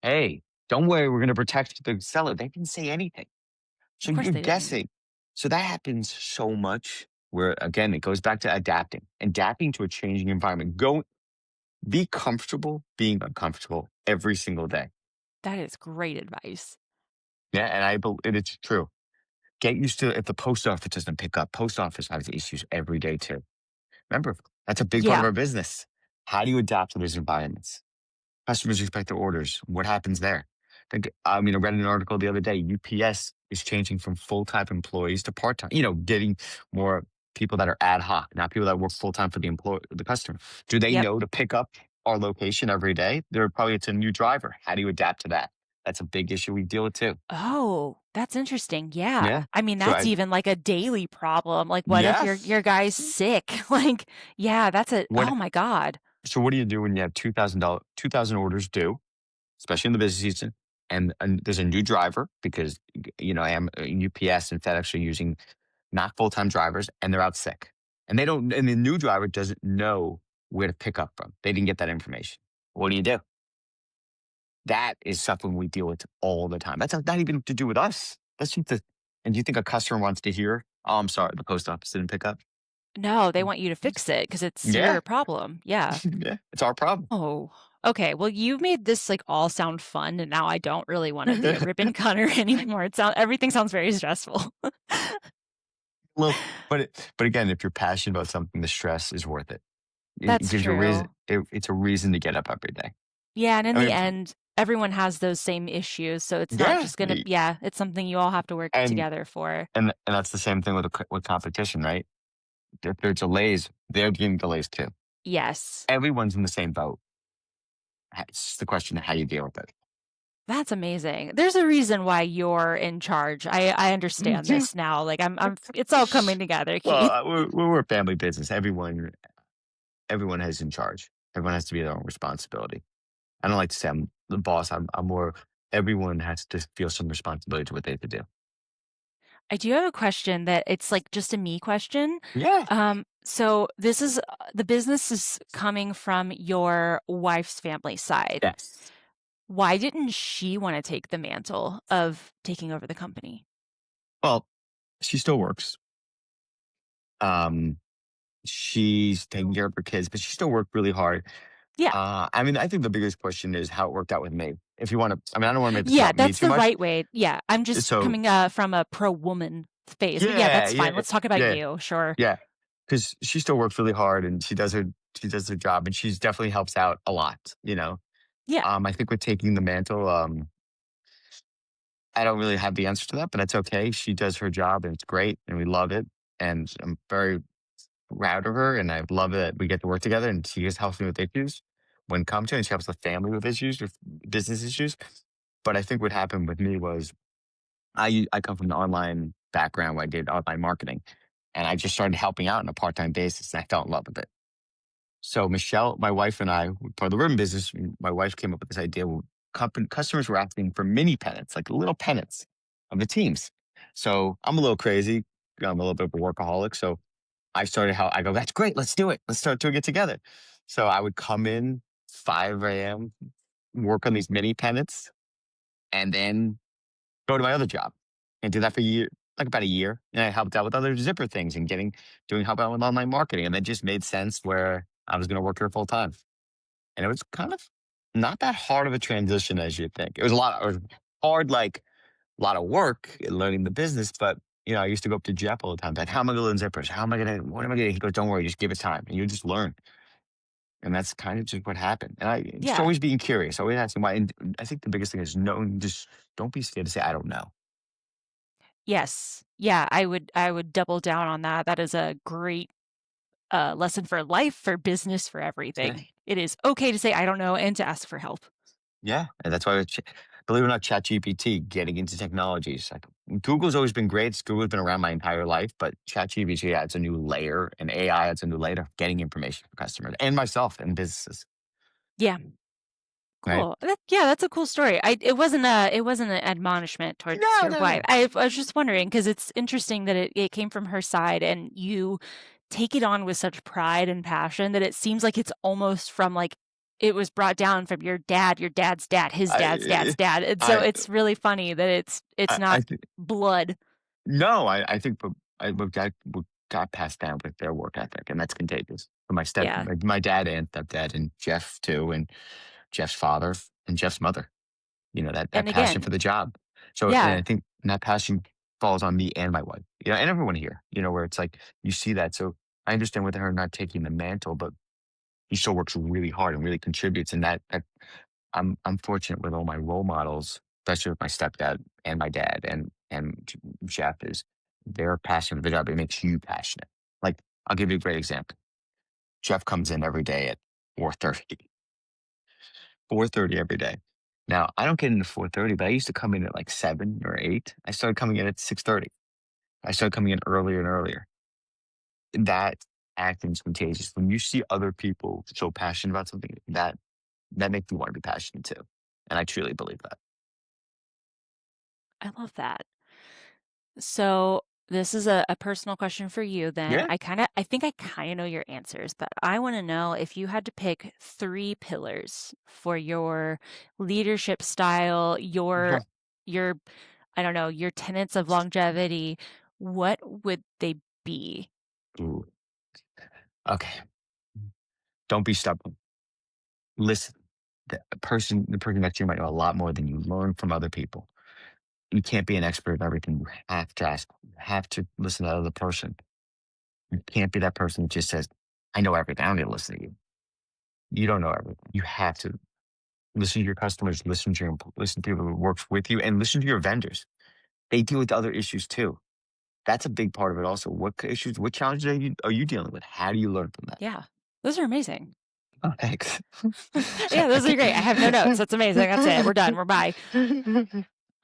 Speaker 2: "Hey, don't worry, we're gonna protect the seller." They didn't say anything. So
Speaker 1: of course
Speaker 2: you're
Speaker 1: they didn't.
Speaker 2: guessing. So that happens so much where again, it goes back to adapting to a changing environment. Be comfortable being uncomfortable every single day.
Speaker 1: That is great advice.
Speaker 2: Yeah, and it's true. Get used to if the post office doesn't pick up. Post office has issues every day too. Remember, that's a big part of
Speaker 1: Yeah.
Speaker 2: our business. How do you adapt to those environments? Customers expect their orders. What happens there? I read an article the other day. UPS is changing from full-time employees to part-time. Getting more people that are ad hoc, not people that work full-time for the customer. Do they
Speaker 1: Yep.
Speaker 2: know to pick up our location every day? It's a new driver. How do you adapt to that? That's a big issue we deal with too.
Speaker 1: Oh, that's interesting. Yeah.
Speaker 2: Yeah.
Speaker 1: I mean,
Speaker 2: So
Speaker 1: that's
Speaker 2: I
Speaker 1: even like a daily problem. Like, what if your
Speaker 2: yes.
Speaker 1: guy's sick? Like, yeah,
Speaker 2: What
Speaker 1: oh my God.
Speaker 2: so what do you do when you have $2,000 2,000 orders due, especially in the busy season, and there's a new driver because UPS and FedEx are using not full-time drivers and they're out sick. And the new driver doesn't know where to pick up from. They didn't get that information. What do you do? That is something we deal with all the time. That's not even to do with us. And do you think a customer wants to hear, oh, I'm sorry, the post office didn't pick up?
Speaker 1: No, they want you to fix it because it's
Speaker 2: Yeah.
Speaker 1: your problem. Yeah.
Speaker 2: Yeah. It's our problem.
Speaker 1: Oh, okay. Well, you made this like all sound fun, and now I don't really want to be a ribbon cutter anymore. Everything sounds very stressful.
Speaker 2: Well, but again, if you're passionate about something, the stress is worth it. It
Speaker 1: That's
Speaker 2: gives you a reason.
Speaker 1: true.
Speaker 2: It's a reason to get up every day.
Speaker 1: Yeah, and in
Speaker 2: I
Speaker 1: the
Speaker 2: mean,
Speaker 1: end, everyone has those same issues, so it's not
Speaker 2: yeah,
Speaker 1: just gonna yeah, it's something you all have to work
Speaker 2: and
Speaker 1: together for.
Speaker 2: and that's the same thing with competition, right? If there are delays, they're getting delays too.
Speaker 1: Yes.
Speaker 2: Everyone's in the same boat. It's just the question of how you deal with
Speaker 1: That's amazing. There's a reason why you're in charge. I understand
Speaker 2: it.
Speaker 1: this now. Like I'm it's all coming together,
Speaker 2: Well,
Speaker 1: Keith.
Speaker 2: we're a family business. Everyone has in charge. Everyone has to be their own responsibility. I don't like to say I'm the boss. I'm more. Everyone has to feel some responsibility to what they have to do.
Speaker 1: I do have a question that it's like just a me question.
Speaker 2: Yeah.
Speaker 1: So this is the business is coming from your wife's family side.
Speaker 2: Yes.
Speaker 1: Why didn't she want to take the mantle of taking over the company?
Speaker 2: Well, she still works. Um, she's taking care of her kids, but she still worked really hard.
Speaker 1: Yeah.
Speaker 2: I think the biggest question is how it worked out with me. If you want to, I don't want to make this
Speaker 1: Yeah,
Speaker 2: about me
Speaker 1: that's
Speaker 2: too
Speaker 1: the
Speaker 2: much.
Speaker 1: right way. Yeah, I'm just
Speaker 2: So
Speaker 1: coming from a pro woman phase. But yeah,
Speaker 2: yeah,
Speaker 1: that's fine.
Speaker 2: yeah,
Speaker 1: Let's talk about
Speaker 2: yeah,
Speaker 1: you. Sure.
Speaker 2: yeah. Because she still works really hard and she does her job and she's definitely helps out a lot.
Speaker 1: Yeah.
Speaker 2: I think with taking the mantle, I don't really have the answer to that, but that's okay. She does her job and it's great and we love it. And I'm very proud of her and I love that we get to work together and she just helps me with issues when come to it, and she helps the family with issues, with business issues. But I think what happened with me was I come from an online background where I did online marketing, and I just started helping out on a part-time basis, and I fell in love with it. So Michelle, my wife, and I, part of the ribbon business, my wife came up with this idea. Customers were asking for mini pennants, like little pennants of the teams. So I'm a little crazy. I'm a little bit of a workaholic. So I started how I go, that's great. Let's do it. Let's start doing it together. So I would come in 5 a.m., work on these mini pennants, and then go to my other job and did that for a year, like about a year. And I helped out with other zipper things and doing help out with online marketing. And that just made sense where I was going to work here full time. And it was kind of not that hard of a transition as you think. It was hard, like a lot of work in learning the business. But, I used to go up to Jeff all the time, like, how am I going to learn zippers? What am I going to, he goes, don't worry, just give it time. And you just learn. And that's kind of just what happened. And I just
Speaker 1: Yeah.
Speaker 2: always being curious, always asking why. And I think the biggest thing is knowing, just don't be scared to say, I don't know.
Speaker 1: Yes. Yeah, I would double down on that. That is a great lesson for life, for business, for
Speaker 2: Yeah.
Speaker 1: everything. It is okay to say I don't know and to ask for help.
Speaker 2: Yeah, and that's why, believe it or not, ChatGPT getting into technologies. Like Google's always been great. Google's been around my entire life, but ChatGPT adds a new layer, and AI adds a new layer of getting information for customers and myself and businesses.
Speaker 1: Yeah.
Speaker 2: Right?
Speaker 1: Cool. Yeah, that's a cool story. It wasn't an admonishment towards
Speaker 2: No,
Speaker 1: your
Speaker 2: no,
Speaker 1: wife.
Speaker 2: no.
Speaker 1: I was just wondering because it's interesting that it came from her side and you take it on with such pride and passion that it seems like it's almost from like it was brought down from your dad's dad, his dad's dad's
Speaker 2: I,
Speaker 1: dad. And so
Speaker 2: I,
Speaker 1: it's really funny that it's
Speaker 2: I
Speaker 1: not
Speaker 2: think
Speaker 1: blood.
Speaker 2: no. I think what got passed down with their work ethic, and that's contagious. For
Speaker 1: Yeah.
Speaker 2: my dad and stepdad, and Jeff too, and Jeff's father and Jeff's mother. That
Speaker 1: And
Speaker 2: passion for
Speaker 1: again,
Speaker 2: the job. So, and I
Speaker 1: yeah,
Speaker 2: think that passion falls on me and my wife, and everyone here, where it's like you see that. So I understand with her not taking the mantle, but he still works really hard and really contributes. And that I'm fortunate with all my role models, especially with my stepdad and my dad and Jeff is their passion for the job. It makes you passionate. Like I'll give you a great example. Jeff comes in every day at 4:30. 4:30 every day. Now, I don't get into 4:30, but I used to come in at like 7 or 8. I started coming in at 6:30. I started coming in earlier and earlier. That acting is contagious. When you see other people so passionate about something, that makes me want to be passionate too. And I truly believe that.
Speaker 1: I love that. So this is a personal question for you then.
Speaker 2: Yeah.
Speaker 1: I think I kind of know your answers, but I want to know if you had to pick three pillars for your leadership style, your, I don't know, your tenets of longevity, what would they be?
Speaker 2: Ooh. Okay. Don't be stubborn. Listen. The person next to you might know a lot more than you. Learn from other people. You can't be an expert of everything. You have to ask. You have to listen to the other person. You can't be that person that just says, I know everything. I don't need to listen to you. You don't know everything. You have to listen to your customers, listen to people who works with you, and listen to your vendors. They deal with other issues too. That's a big part of it also. What challenges are you dealing with? How do you learn from that?
Speaker 1: Yeah, those are amazing.
Speaker 2: Oh, thanks.
Speaker 1: Yeah, those are great. I have no notes. That's amazing. That's it. We're done. We're bye.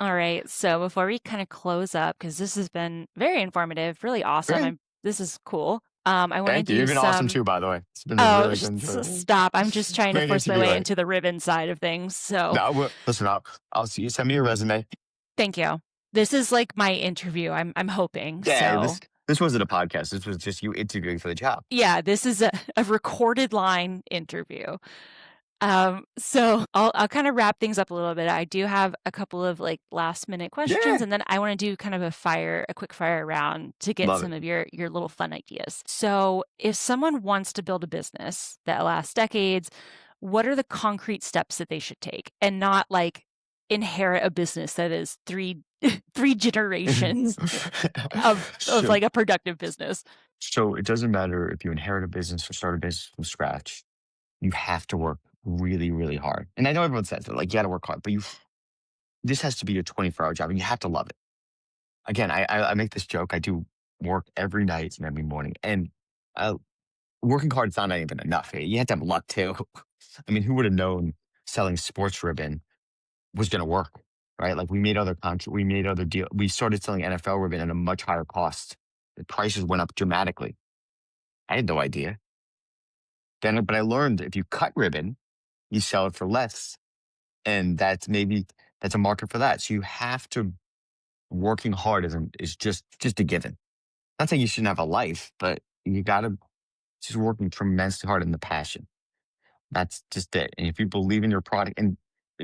Speaker 1: All right. So before we kind of close up, because this has been very informative, really awesome.
Speaker 2: Great.
Speaker 1: This is cool. I want to
Speaker 2: Thank you.
Speaker 1: do
Speaker 2: You've been awesome
Speaker 1: some.
Speaker 2: too, by the way. It's been a
Speaker 1: Oh,
Speaker 2: really good enjoyable.
Speaker 1: stop. I'm just trying to
Speaker 2: Made
Speaker 1: force my
Speaker 2: interview
Speaker 1: way
Speaker 2: right.
Speaker 1: into the ribbon side of things. So
Speaker 2: No, listen up. I'll see you. Send me your resume.
Speaker 1: thank you. This is like my interview. I'm hoping.
Speaker 2: Yeah,
Speaker 1: So
Speaker 2: this wasn't a podcast. This was just you interviewing for the job.
Speaker 1: yeah, this is a recorded line interview. So I'll kind of wrap things up a little bit. I do have a couple of like last minute questions,
Speaker 2: Yeah.
Speaker 1: and then I want to do kind of a quick fire round to get
Speaker 2: Love
Speaker 1: some
Speaker 2: it.
Speaker 1: of your little fun ideas. So if someone wants to build a business that lasts decades, what are the concrete steps that they should take, and not like inherit a business that is three generations of
Speaker 2: so
Speaker 1: like a productive business?
Speaker 2: so it doesn't matter if you inherit a business or start a business from scratch. You have to work really, really hard. And I know everyone says that, like, you gotta work hard, but this has to be your 24-hour job and you have to love it. Again, I make this joke. I do work every night and every morning. And uh, working hard is not even enough. You have to have luck too. I mean, who would have known selling sports ribbon was gonna work? right? Like we made other we made other deal. We started selling NFL ribbon at a much higher cost. The prices went up dramatically. I had no idea. Then, but I learned if you cut ribbon, you sell it for less, and that's a market for that. So you have to working hard is just a given. Not saying you shouldn't have a life, but you got to just working tremendously hard in the passion. That's just it. And if you believe in your product, and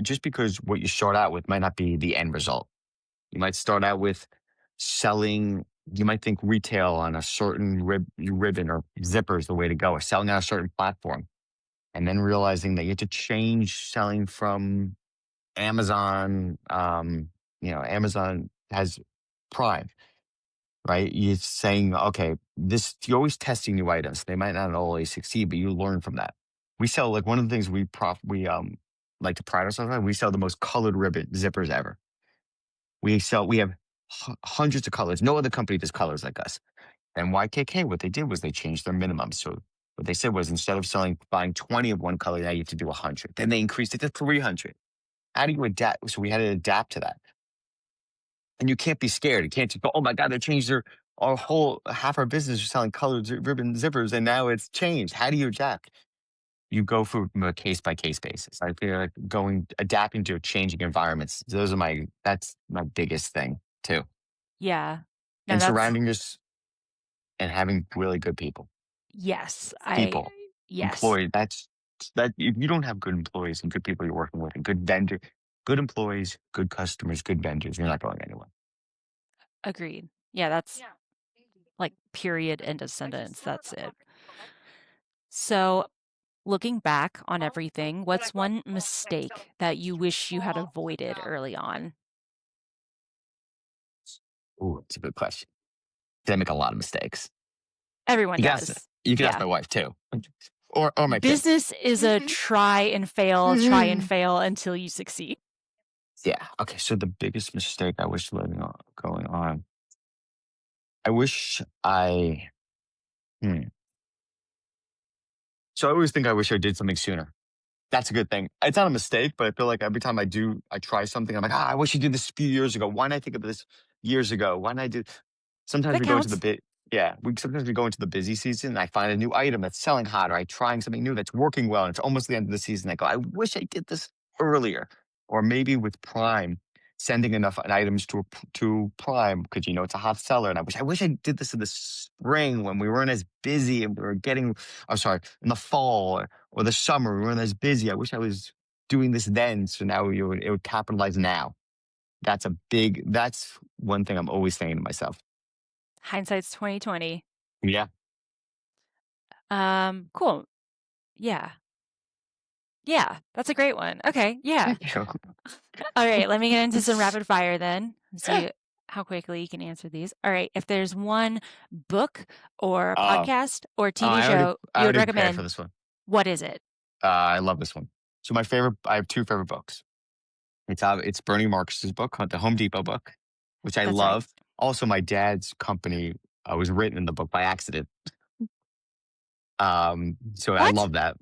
Speaker 2: just because what you start out with might not be the end result, you might start out with selling. You might think retail on a certain ribbon or zipper is the way to go, or selling on a certain platform, and then realizing that you have to change selling from Amazon. Amazon has Prime, right? You're saying, okay, this you're always testing new items. They might not always succeed, but you learn from that. We sell like one of the things we like to pride ourselves on. We sell the most colored ribbon zippers ever. We have hundreds of colors. No other company does colors like us. And YKK, what they did was they changed their minimum. So what they said was instead of buying 20 of one color, now you have to do 100. Then they increased it to 300. How do you adapt? So we had to adapt to that. And you can't be scared. You can't just go, oh my God, they changed our whole half our business is selling colored ribbon zippers and now it's changed. How do you adapt? You go from a case by case basis. I feel like adapting to changing environments. That's my biggest thing too.
Speaker 1: Yeah. No,
Speaker 2: And
Speaker 1: that's
Speaker 2: surrounding us and having really good
Speaker 1: yes.
Speaker 2: people,
Speaker 1: Yes,
Speaker 2: employees. That if you don't have good employees and good people you're working with and good employees, good customers, good vendors, you're not going anywhere.
Speaker 1: agreed. Yeah, that's like period, end of sentence. That's it. So, looking back on everything, what's one mistake that you wish you had avoided early on?
Speaker 2: Ooh, it's a good question. Did I make a lot of mistakes?
Speaker 1: Everyone
Speaker 2: You can ask
Speaker 1: does.
Speaker 2: you can ask
Speaker 1: Yeah.
Speaker 2: my wife too, or my kids.
Speaker 1: Business is a try and fail until you succeed.
Speaker 2: Yeah. Okay. So the biggest mistake I wish going on. I wish I. Hmm. So I always think I wish I did something sooner. That's a good thing. It's not a mistake, but I feel like every time I try something, I'm like, I wish I did this a few years ago. Why didn't I think of this years ago? Why didn't I do? Sometimes
Speaker 1: That
Speaker 2: we go into the
Speaker 1: counts.
Speaker 2: bit. Yeah, sometimes we go into the busy season and I find a new item that's selling hot, or I trying something new that's working well, and it's almost the end of the season. I go, I wish I did this earlier, or maybe with Prime, sending enough items to Prime because it's a hot seller, and I wish I did this in the spring when we weren't as busy and we were getting. I'm sorry, in the fall or the summer we weren't as busy. I wish I was doing this then, so now it would capitalize now. That's one thing I'm always saying to myself.
Speaker 1: Hindsight's 2020.
Speaker 2: Yeah.
Speaker 1: Cool. Yeah. Yeah, that's a great one. Okay, yeah.
Speaker 2: Thank you.
Speaker 1: All right, let me get into some rapid fire then and see how quickly you can answer these. All right, if there's one book or
Speaker 2: Oh,
Speaker 1: podcast or
Speaker 2: oh,
Speaker 1: TV show
Speaker 2: I
Speaker 1: you would
Speaker 2: already prepared for
Speaker 1: recommend,
Speaker 2: this one.
Speaker 1: what is it?
Speaker 2: I love this one. So I have two favorite books. It's Bernie Marcus's book, the Home Depot book, which I
Speaker 1: That's right.
Speaker 2: love. Also, my dad's company was written in the book by accident. So I
Speaker 1: What?
Speaker 2: love that.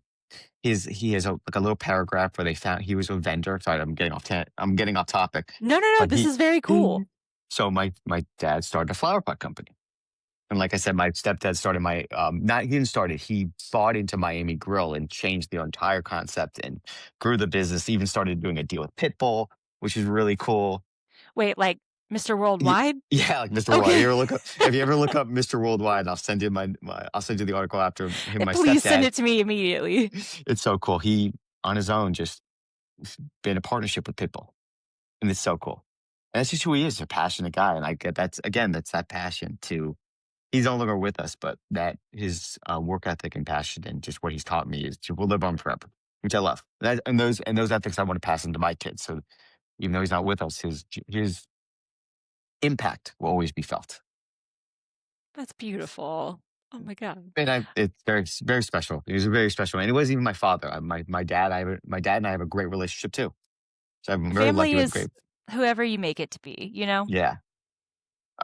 Speaker 2: He has like a little paragraph where they found he was a vendor. Sorry, I'm getting off topic,
Speaker 1: No, no, no,
Speaker 2: but
Speaker 1: this is very cool.
Speaker 2: so my dad started a flower pot company. And like I said, my stepdad started not he didn't start it. He bought into Miami Grill and changed the entire concept and grew the business. Even started doing a deal with Pitbull, which is really cool.
Speaker 1: Wait, like Mr.
Speaker 2: Ye-
Speaker 1: Worldwide?
Speaker 2: Yeah, like Mr. Worldwide.
Speaker 1: Okay.
Speaker 2: If you ever look up Mr. Worldwide, I'll send you I'll send you the article after him, my
Speaker 1: Please send
Speaker 2: stepdad.
Speaker 1: it to me immediately.
Speaker 2: It's so cool. He on his own just been a partnership with Pitbull. And it's so cool. And that's just who he is, a passionate guy. And I get that's that passion to he's no longer with us, but that his work ethic and passion and just what he's taught me will live on forever, which I love. And those ethics I want to pass on to my kids. So even though he's not with us, his impact will always be felt.
Speaker 1: That's beautiful. Oh my God.
Speaker 2: And it's very very special. He was very special, and it wasn't even my father. My dad. My dad and I have a great relationship too. So I'm very lucky
Speaker 1: Family
Speaker 2: with a
Speaker 1: is
Speaker 2: great.
Speaker 1: whoever you make it to be, you know?
Speaker 2: Yeah.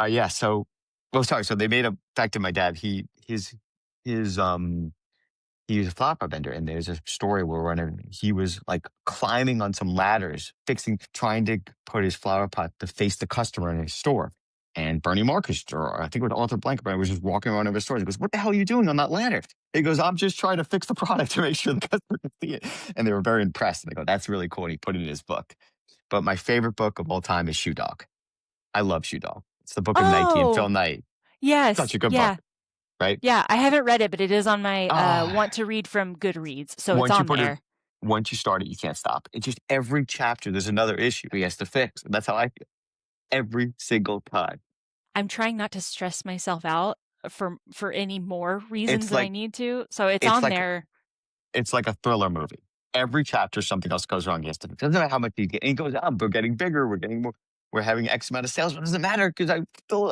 Speaker 2: Yeah. So, well, sorry. So they made a back to my dad. His he was a flower pot vendor, and there's a story where he was like climbing on some ladders, trying to put his flower pot to face the customer in his store. And Bernie Marcus, or I think it was Arthur Blankenbrand, was just walking around of his store. He goes, "What the hell are you doing on that ladder?" He goes, "I'm just trying to fix the product to make sure the customer can see it." And they were very impressed. And they go, "That's really cool." And he put it in his book. But my favorite book of all time is Shoe Dog. I love Shoe Dog. It's the book of Nike and Phil
Speaker 1: Oh,
Speaker 2: Knight. Such
Speaker 1: yes.
Speaker 2: a good book,
Speaker 1: Yeah.
Speaker 2: right?
Speaker 1: Yeah, I haven't read it, but it is on my,
Speaker 2: Ah,
Speaker 1: want to read from Goodreads, so it's
Speaker 2: once you
Speaker 1: on
Speaker 2: put it
Speaker 1: there.
Speaker 2: once you start it, you can't stop. It's just every chapter, there's another issue he has to fix, and that's how I feel every single time.
Speaker 1: I'm trying not to stress myself out for any more reasons
Speaker 2: It's
Speaker 1: than I
Speaker 2: like
Speaker 1: need to, so it's
Speaker 2: it's
Speaker 1: on
Speaker 2: like
Speaker 1: there.
Speaker 2: it's like a thriller movie. Every chapter, something else goes wrong. He has to fix. Doesn't matter how much you get, and he goes, "We're getting bigger. We're getting more. We're having X amount of sales. But it doesn't matter because I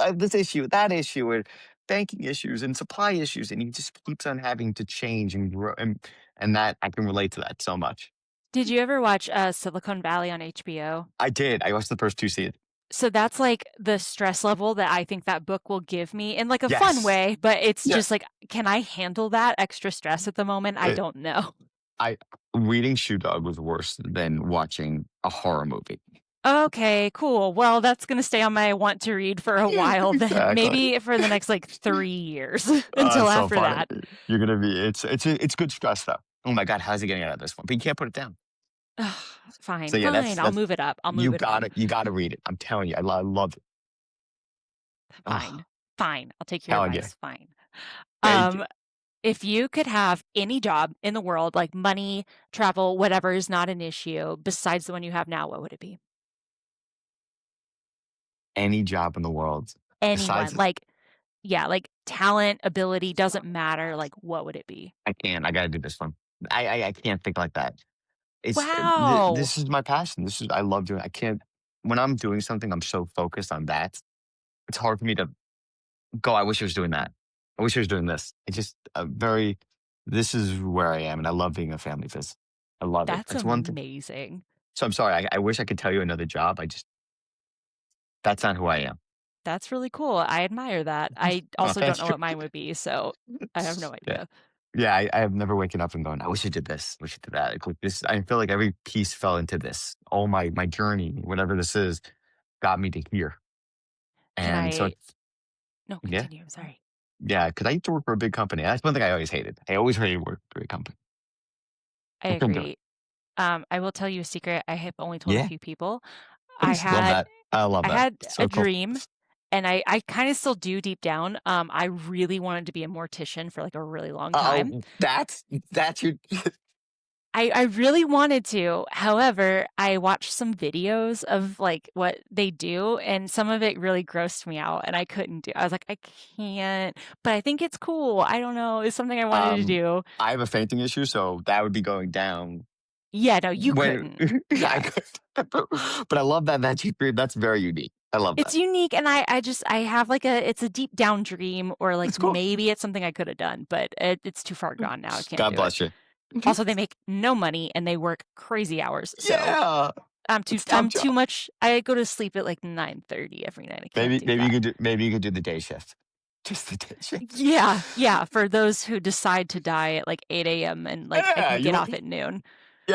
Speaker 2: have this issue, that issue, and banking issues and supply issues." And he just keeps on having to change and grow, and that I can relate to that so much.
Speaker 1: Did you ever watch, Silicon Valley on HBO?
Speaker 2: I did. I watched the first two seasons.
Speaker 1: So that's, like, the stress level that I think that book will give me in, like, a fun
Speaker 2: Yes.
Speaker 1: way, but it's
Speaker 2: Yeah.
Speaker 1: just like, can I handle that extra stress at the moment? I
Speaker 2: It,
Speaker 1: don't know.
Speaker 2: I reading Shoe Dog was worse than watching a horror movie.
Speaker 1: Okay, cool. Well, that's gonna stay on my want to read for a
Speaker 2: Yeah,
Speaker 1: while then,
Speaker 2: exactly.
Speaker 1: maybe for the next, like, 3 years
Speaker 2: Oh,
Speaker 1: until
Speaker 2: it's so
Speaker 1: after
Speaker 2: funny.
Speaker 1: that.
Speaker 2: You're gonna be it's good stress though. Oh my god, how's he getting out of this one? But you can't put it down.
Speaker 1: Ugh, fine,
Speaker 2: So yeah,
Speaker 1: fine, I'll
Speaker 2: that's
Speaker 1: move it up, I'll move
Speaker 2: you
Speaker 1: it on.
Speaker 2: gotta read it. I'm telling you, I love it. Oh,
Speaker 1: Fine, fine, I'll take your
Speaker 2: telling you.
Speaker 1: advice, fine.
Speaker 2: Thank you.
Speaker 1: Um, if you could have any job in the world, like money, travel, whatever is not an issue, besides the one you have now, what would it be?
Speaker 2: Any job in the world
Speaker 1: Anyone,
Speaker 2: besides
Speaker 1: like yeah, like talent, ability, doesn't matter, like, what would it be?
Speaker 2: I can't. I gotta do this one. I can't think like that.
Speaker 1: Wow!
Speaker 2: This is my passion. This is I love doing. I can't when I'm doing something. I'm so focused on that. It's hard for me to go. I wish I was doing that. I wish I was doing this. It's just a very. This is where I am, and I love being a family physician. I love it.
Speaker 1: That's
Speaker 2: It's one thing.
Speaker 1: amazing.
Speaker 2: So I'm sorry. I wish I could tell you another job. That's not who I am.
Speaker 1: That's really cool, I admire that. I
Speaker 2: Oh,
Speaker 1: also don't
Speaker 2: thank
Speaker 1: know
Speaker 2: you.
Speaker 1: what mine would be, so I have no
Speaker 2: Yeah.
Speaker 1: idea.
Speaker 2: Yeah, I have never waken up and going, "I wish I did this. I wish I did that." Like this, I feel like every piece fell into this. All my journey, whatever this is, got me to here.
Speaker 1: Can
Speaker 2: And so,
Speaker 1: I no,
Speaker 2: yeah,
Speaker 1: continue, I'm sorry.
Speaker 2: yeah, because I used to work for a big company. That's one thing I always hated. I always hated working for a big company.
Speaker 1: I
Speaker 2: I couldn't do it.
Speaker 1: agree. I will tell you a secret I have only told a
Speaker 2: Yeah,
Speaker 1: few people. I
Speaker 2: please love
Speaker 1: had
Speaker 2: that. I love
Speaker 1: I
Speaker 2: that.
Speaker 1: had a
Speaker 2: So cool.
Speaker 1: dream, and I kinda still do deep down. I really wanted to be a mortician for, like, a really long time.
Speaker 2: Oh, that's your.
Speaker 1: I really wanted to. However, I watched some videos of, like, what they do, and some of it really grossed me out, and I couldn't do I was like, "I can't," but I think it's cool. I don't know, it's something I wanted to
Speaker 2: Um,
Speaker 1: do.
Speaker 2: I have a fainting issue, so that would be going down
Speaker 1: Yeah, no, you
Speaker 2: when
Speaker 1: couldn't.
Speaker 2: I
Speaker 1: Yeah.
Speaker 2: could. But I love that. That's your dream. That's very unique. I love that.
Speaker 1: It's unique, and I just I have, like, a it's a deep down dream or, like,
Speaker 2: It's cool.
Speaker 1: maybe it's something I coulda done, but it's too far gone now, I can't
Speaker 2: God
Speaker 1: do it.
Speaker 2: bless you.
Speaker 1: Also, they make no money, and they work crazy hours, so
Speaker 2: Yeah, it's a tough
Speaker 1: I'm too
Speaker 2: job.
Speaker 1: much I go to sleep at, like, 9:30 every night, I can't do that.
Speaker 2: Maybe you could do the day shift. Just the day shift.
Speaker 1: Yeah, yeah, for those who decide to die at, like, 8 a.m. and, like, I
Speaker 2: Yeah,
Speaker 1: can get off at noon.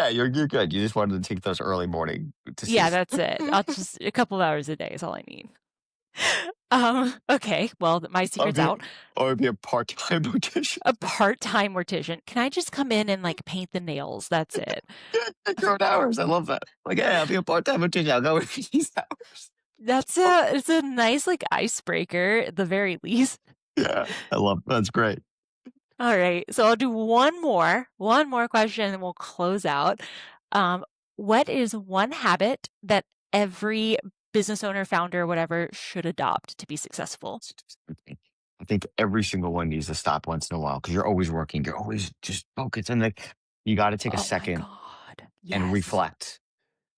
Speaker 2: you're good. You just wanted to take those early morning to
Speaker 1: Yeah,
Speaker 2: see.
Speaker 1: that's it. I'll just a couple hours a day is all I need. Okay, well, my
Speaker 2: Or
Speaker 1: secret's
Speaker 2: be
Speaker 1: out.
Speaker 2: or be a part-time beautician.
Speaker 1: A part-time mortician. Can I just come in and, like, paint the nails? That's it.
Speaker 2: Yeah, take your own hours. I love that. Like, "Yeah, I'll be a part-time beautician. I'll go with these hours."
Speaker 1: It's a nice, like, icebreaker at the very least.
Speaker 2: Yeah, that's great.
Speaker 1: Alright, so I'll do one more question, and then we'll close out. Um, what is one habit that every business owner, founder, whatever, should adopt to be successful?
Speaker 2: I think every single one needs to stop once in a while because you're always working. You're always just focused, and, like, you gotta take a
Speaker 1: Oh my
Speaker 2: second
Speaker 1: god.
Speaker 2: and
Speaker 1: Yes.
Speaker 2: reflect.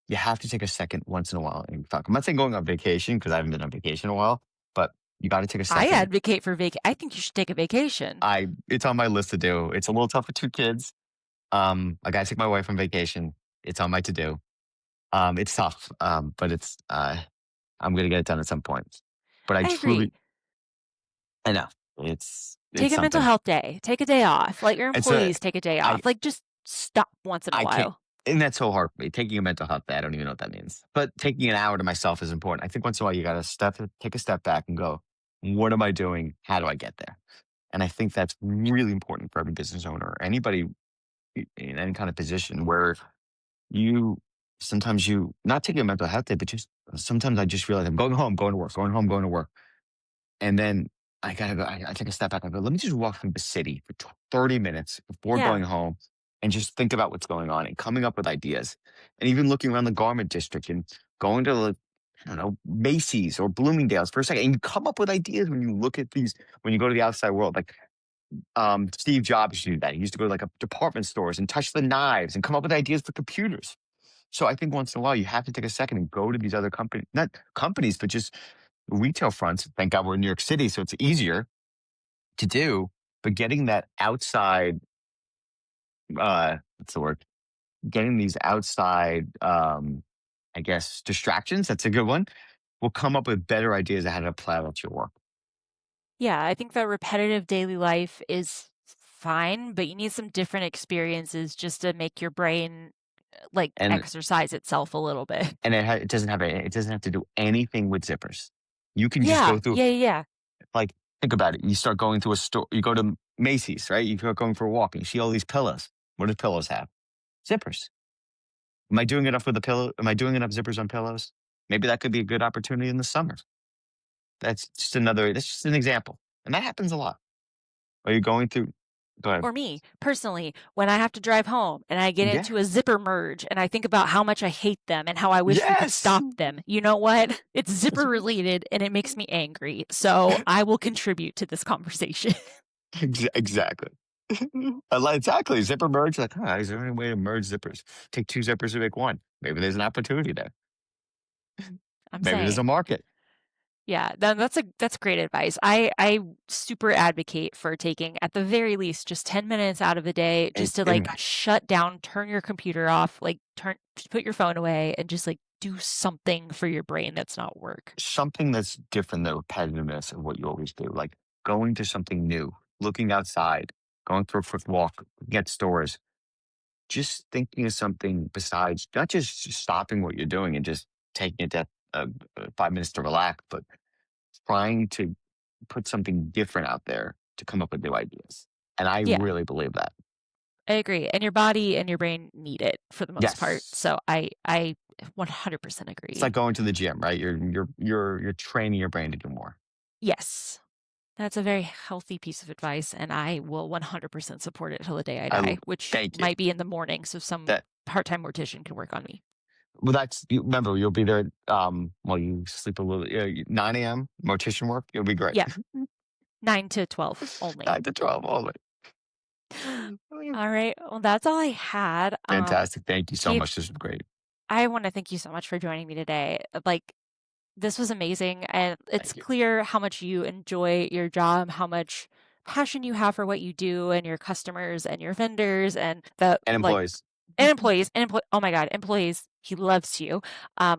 Speaker 2: You have to take a second once in a while and reflect. I'm not saying going on vacation because I haven't been on vacation in a while, but you gotta take a
Speaker 1: I
Speaker 2: second.
Speaker 1: advocate for I think you should take a vacation.
Speaker 2: It's on my list to do. It's a little tough with 2 kids. I gotta take my wife on vacation. It's on my to-do. It's tough, but I'm gonna get it done at some point. But I
Speaker 1: I agree.
Speaker 2: truly I know. It's
Speaker 1: Take
Speaker 2: It's
Speaker 1: a mental
Speaker 2: something.
Speaker 1: health day. Take a day off. Let your
Speaker 2: It's a
Speaker 1: employees take a day
Speaker 2: I
Speaker 1: off. Like, just stop once in a
Speaker 2: I can't,
Speaker 1: while.
Speaker 2: and that's so hard for me. Taking a mental health day, I don't even know what that means. But taking an hour to myself is important. I think once in a while you gotta take a step back and go, what am I doing? How do I get there? And I think that's really important for every business owner, or anybody in any kind of position where you sometimes you not taking a mental health day, but just sometimes I just realize I'm going home, going to work, going home, going to work. And then I gotta go. I take a step back. I go, let me just walk through the city for 30 minutes before
Speaker 1: Yeah.
Speaker 2: going home and just think about what's going on and coming up with ideas. And even looking around the garment district and going to, like, I don't know, Macy's or Bloomingdale's for a second. And you come up with ideas when you look at these, when you go to the outside world. Like Steve Jobs used to do that. He used to go to like a department stores and touch the knives and come up with ideas for computers. So I think once in a while you have to take a second and go to these other companies, not companies, but just retail fronts. Thank God we're in New York City, so it's easier to do. But getting that outside, what's the word? Getting these outside, I guess, distractions. That's a good one. Will come up with better ideas of how to apply that to your work.
Speaker 1: Yeah, I think that repetitive daily life is fine, but you need some different experiences just to make your brain, like,
Speaker 2: And
Speaker 1: exercise itself a little bit.
Speaker 2: it doesn't have it doesn't have to do anything with zippers. You can just
Speaker 1: Yeah,
Speaker 2: go through,
Speaker 1: yeah, yeah, yeah.
Speaker 2: like, think about it. You start going to a store. You go to Macy's, right? You start going for a walk, and you see all these pillows. What do pillows have? Zippers. Am I doing enough with the pillow? Am I doing enough zippers on pillows? Maybe that could be a good opportunity in the summer. That's just an example. And that happens a lot. Are you going through, go ahead.
Speaker 1: Or me, personally, when I have to drive home and I get
Speaker 2: Yeah.
Speaker 1: into a zipper merge and I think about how much I hate them and how I wish we could
Speaker 2: Yes.
Speaker 1: stop them, you know what? It's zipper related and it makes me angry. So I will contribute to this conversation.
Speaker 2: Exactly. Exactly. Zipper merge. Like, huh, is there any way to merge zippers? Take two zippers to make one. Maybe there's an opportunity there.
Speaker 1: I'm
Speaker 2: Maybe there's a
Speaker 1: saying.
Speaker 2: market.
Speaker 1: Yeah, that's great advice. I super advocate for taking at the very least just 10 minutes out of the day
Speaker 2: And,
Speaker 1: just to like
Speaker 2: and
Speaker 1: shut down, turn your computer off, like put your phone away and just like do something for your brain that's not work.
Speaker 2: something that's different than repetitiveness of what you always do, like going to something new, looking outside, going for a quick walk, get stores, just thinking of something besides not just stopping what you're doing and just taking it to 5 minutes to relax, but trying to put something different out there to come up with new ideas. And I
Speaker 1: Yeah,
Speaker 2: really believe that.
Speaker 1: I agree. And your body and your brain need it for the most part.
Speaker 2: Yes.
Speaker 1: So I 100%
Speaker 2: It's like
Speaker 1: agree.
Speaker 2: going to the gym, right? You're training your brain to do more.
Speaker 1: Yes. That's a very healthy piece of advice, and I will 100% support it till the day I
Speaker 2: I
Speaker 1: die, which
Speaker 2: thank you.
Speaker 1: might be in the morning, so some
Speaker 2: That
Speaker 1: part-time mortician can work on me.
Speaker 2: well, remember you'll be there. While you sleep a little. 9 a.m. mortician work. You'll be great.
Speaker 1: Yeah, 9 to 12 only.
Speaker 2: 9 to 12 only.
Speaker 1: All right, well, that's all I had.
Speaker 2: Fantastic. Thank you so
Speaker 1: Keith,
Speaker 2: much. This was great.
Speaker 1: I wanna thank you so much for joining me today. Like, this was amazing, and it's
Speaker 2: Thank you.
Speaker 1: clear how much you enjoy your job, how much passion you have for what you do and your customers and your vendors and the
Speaker 2: And
Speaker 1: like
Speaker 2: employees.
Speaker 1: and employees and oh my god, employees, he loves you.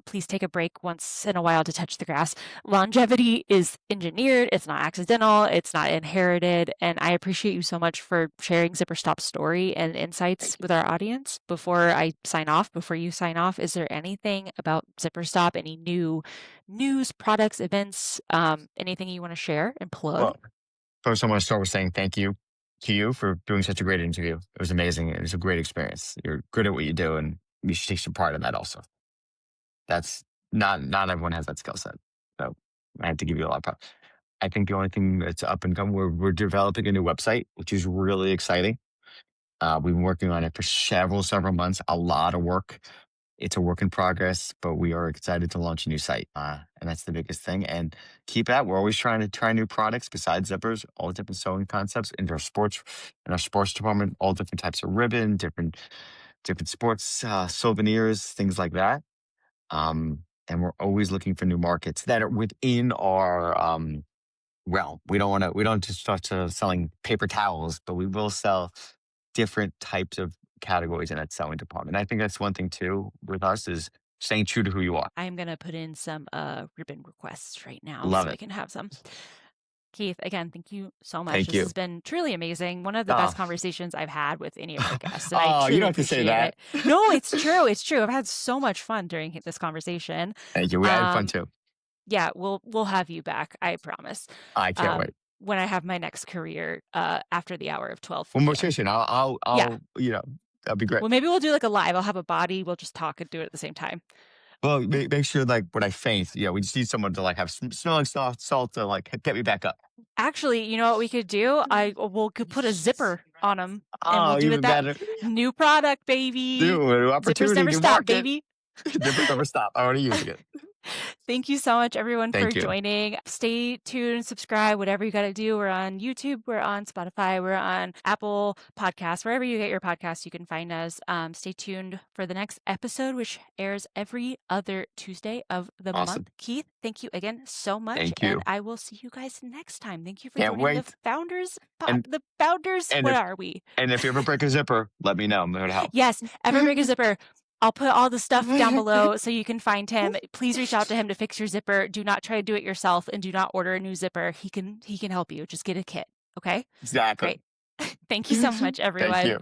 Speaker 1: Please take a break once in a while to touch the grass. Longevity is engineered, it's not accidental, it's not inherited, and I appreciate you so much for sharing Zipperstop's story and insights
Speaker 2: Thank you.
Speaker 1: with our audience. Before you sign off, is there anything about Zipperstop, any new news, products, events, anything you want to share and plug?
Speaker 2: Well, first, I want to start with saying thank you to you for doing such a great interview. It was amazing. It was a great experience. You're good at what you do, and you should take some pride in that. Also, that's not everyone has that skill set. So I have to give you a lot of props. I think the only thing that's up and coming, we're developing a new website, which is really exciting. We've been working on it for several months. A lot of work. It's a work in progress, but we are excited to launch a new site, and that's the biggest thing. And keep at. We're always trying to try new products besides zippers, all different sewing concepts in our sports department, all different types of ribbon, different sports souvenirs, things like that. And we're always looking for new markets that are within our realm. We don't just start to selling paper towels, but we will sell different types of categories in that selling department. I think that's one thing too with us is staying true to who you are.
Speaker 1: I'm gonna put in some ribbon requests right now
Speaker 2: Love
Speaker 1: so I
Speaker 2: it.
Speaker 1: can have some. Keith, again, thank you so much.
Speaker 2: Thank
Speaker 1: This
Speaker 2: you.
Speaker 1: has been truly amazing. One of the best
Speaker 2: Oh,
Speaker 1: conversations I've had with any of our guests, and I
Speaker 2: oh, you
Speaker 1: truly
Speaker 2: don't have to say
Speaker 1: appreciate
Speaker 2: that.
Speaker 1: it. No, it's true. It's true. I've had so much fun during this conversation.
Speaker 2: Thank you. We had fun
Speaker 1: Um,
Speaker 2: too.
Speaker 1: yeah, we'll have you back. I promise.
Speaker 2: I can't wait.
Speaker 1: When I have my next career after the hour of 12
Speaker 2: One more
Speaker 1: p.m.
Speaker 2: session.
Speaker 1: Yeah.
Speaker 2: that'd be great.
Speaker 1: Well, maybe we'll do like a live. I'll have a body. We'll just talk and do it at the same time.
Speaker 2: Well, make sure like when I faint, we just need someone to like have some smelling salt to like get me back up.
Speaker 1: Actually, you know what we could do? Could put a zipper on them, and we'll
Speaker 2: Oh,
Speaker 1: do it
Speaker 2: even
Speaker 1: that
Speaker 2: better.
Speaker 1: new product, baby.
Speaker 2: New
Speaker 1: Zippers
Speaker 2: opportunity,
Speaker 1: never
Speaker 2: new
Speaker 1: stop,
Speaker 2: market.
Speaker 1: baby.
Speaker 2: Never, never stop. I'm already using it.
Speaker 1: Thank you so much, everyone, for
Speaker 2: Thank you.
Speaker 1: joining. Stay tuned, subscribe, whatever you got to do. We're on YouTube, we're on Spotify, we're on Apple Podcasts, wherever you get your podcasts, you can find us. Stay tuned for the next episode, which airs every other Tuesday of the
Speaker 2: Awesome.
Speaker 1: month. Keith, thank you again so much,
Speaker 2: Thank
Speaker 1: and
Speaker 2: you.
Speaker 1: I will see you guys next time. Thank you for
Speaker 2: Can't
Speaker 1: joining the
Speaker 2: wait.
Speaker 1: Founders.
Speaker 2: And
Speaker 1: The Founders.
Speaker 2: and
Speaker 1: What
Speaker 2: if
Speaker 1: are we?
Speaker 2: and if you ever break a zipper, let me know. I'm there to help.
Speaker 1: Yes, ever break a zipper. I'll put all the stuff down below so you can find him. Please reach out to him to fix your zipper. Do not try to do it yourself, and do not order a new zipper. He can help you. Just get a kit. Okay?
Speaker 2: Exactly.
Speaker 1: Great. Thank you so much,
Speaker 2: Thank
Speaker 1: everyone.
Speaker 2: you.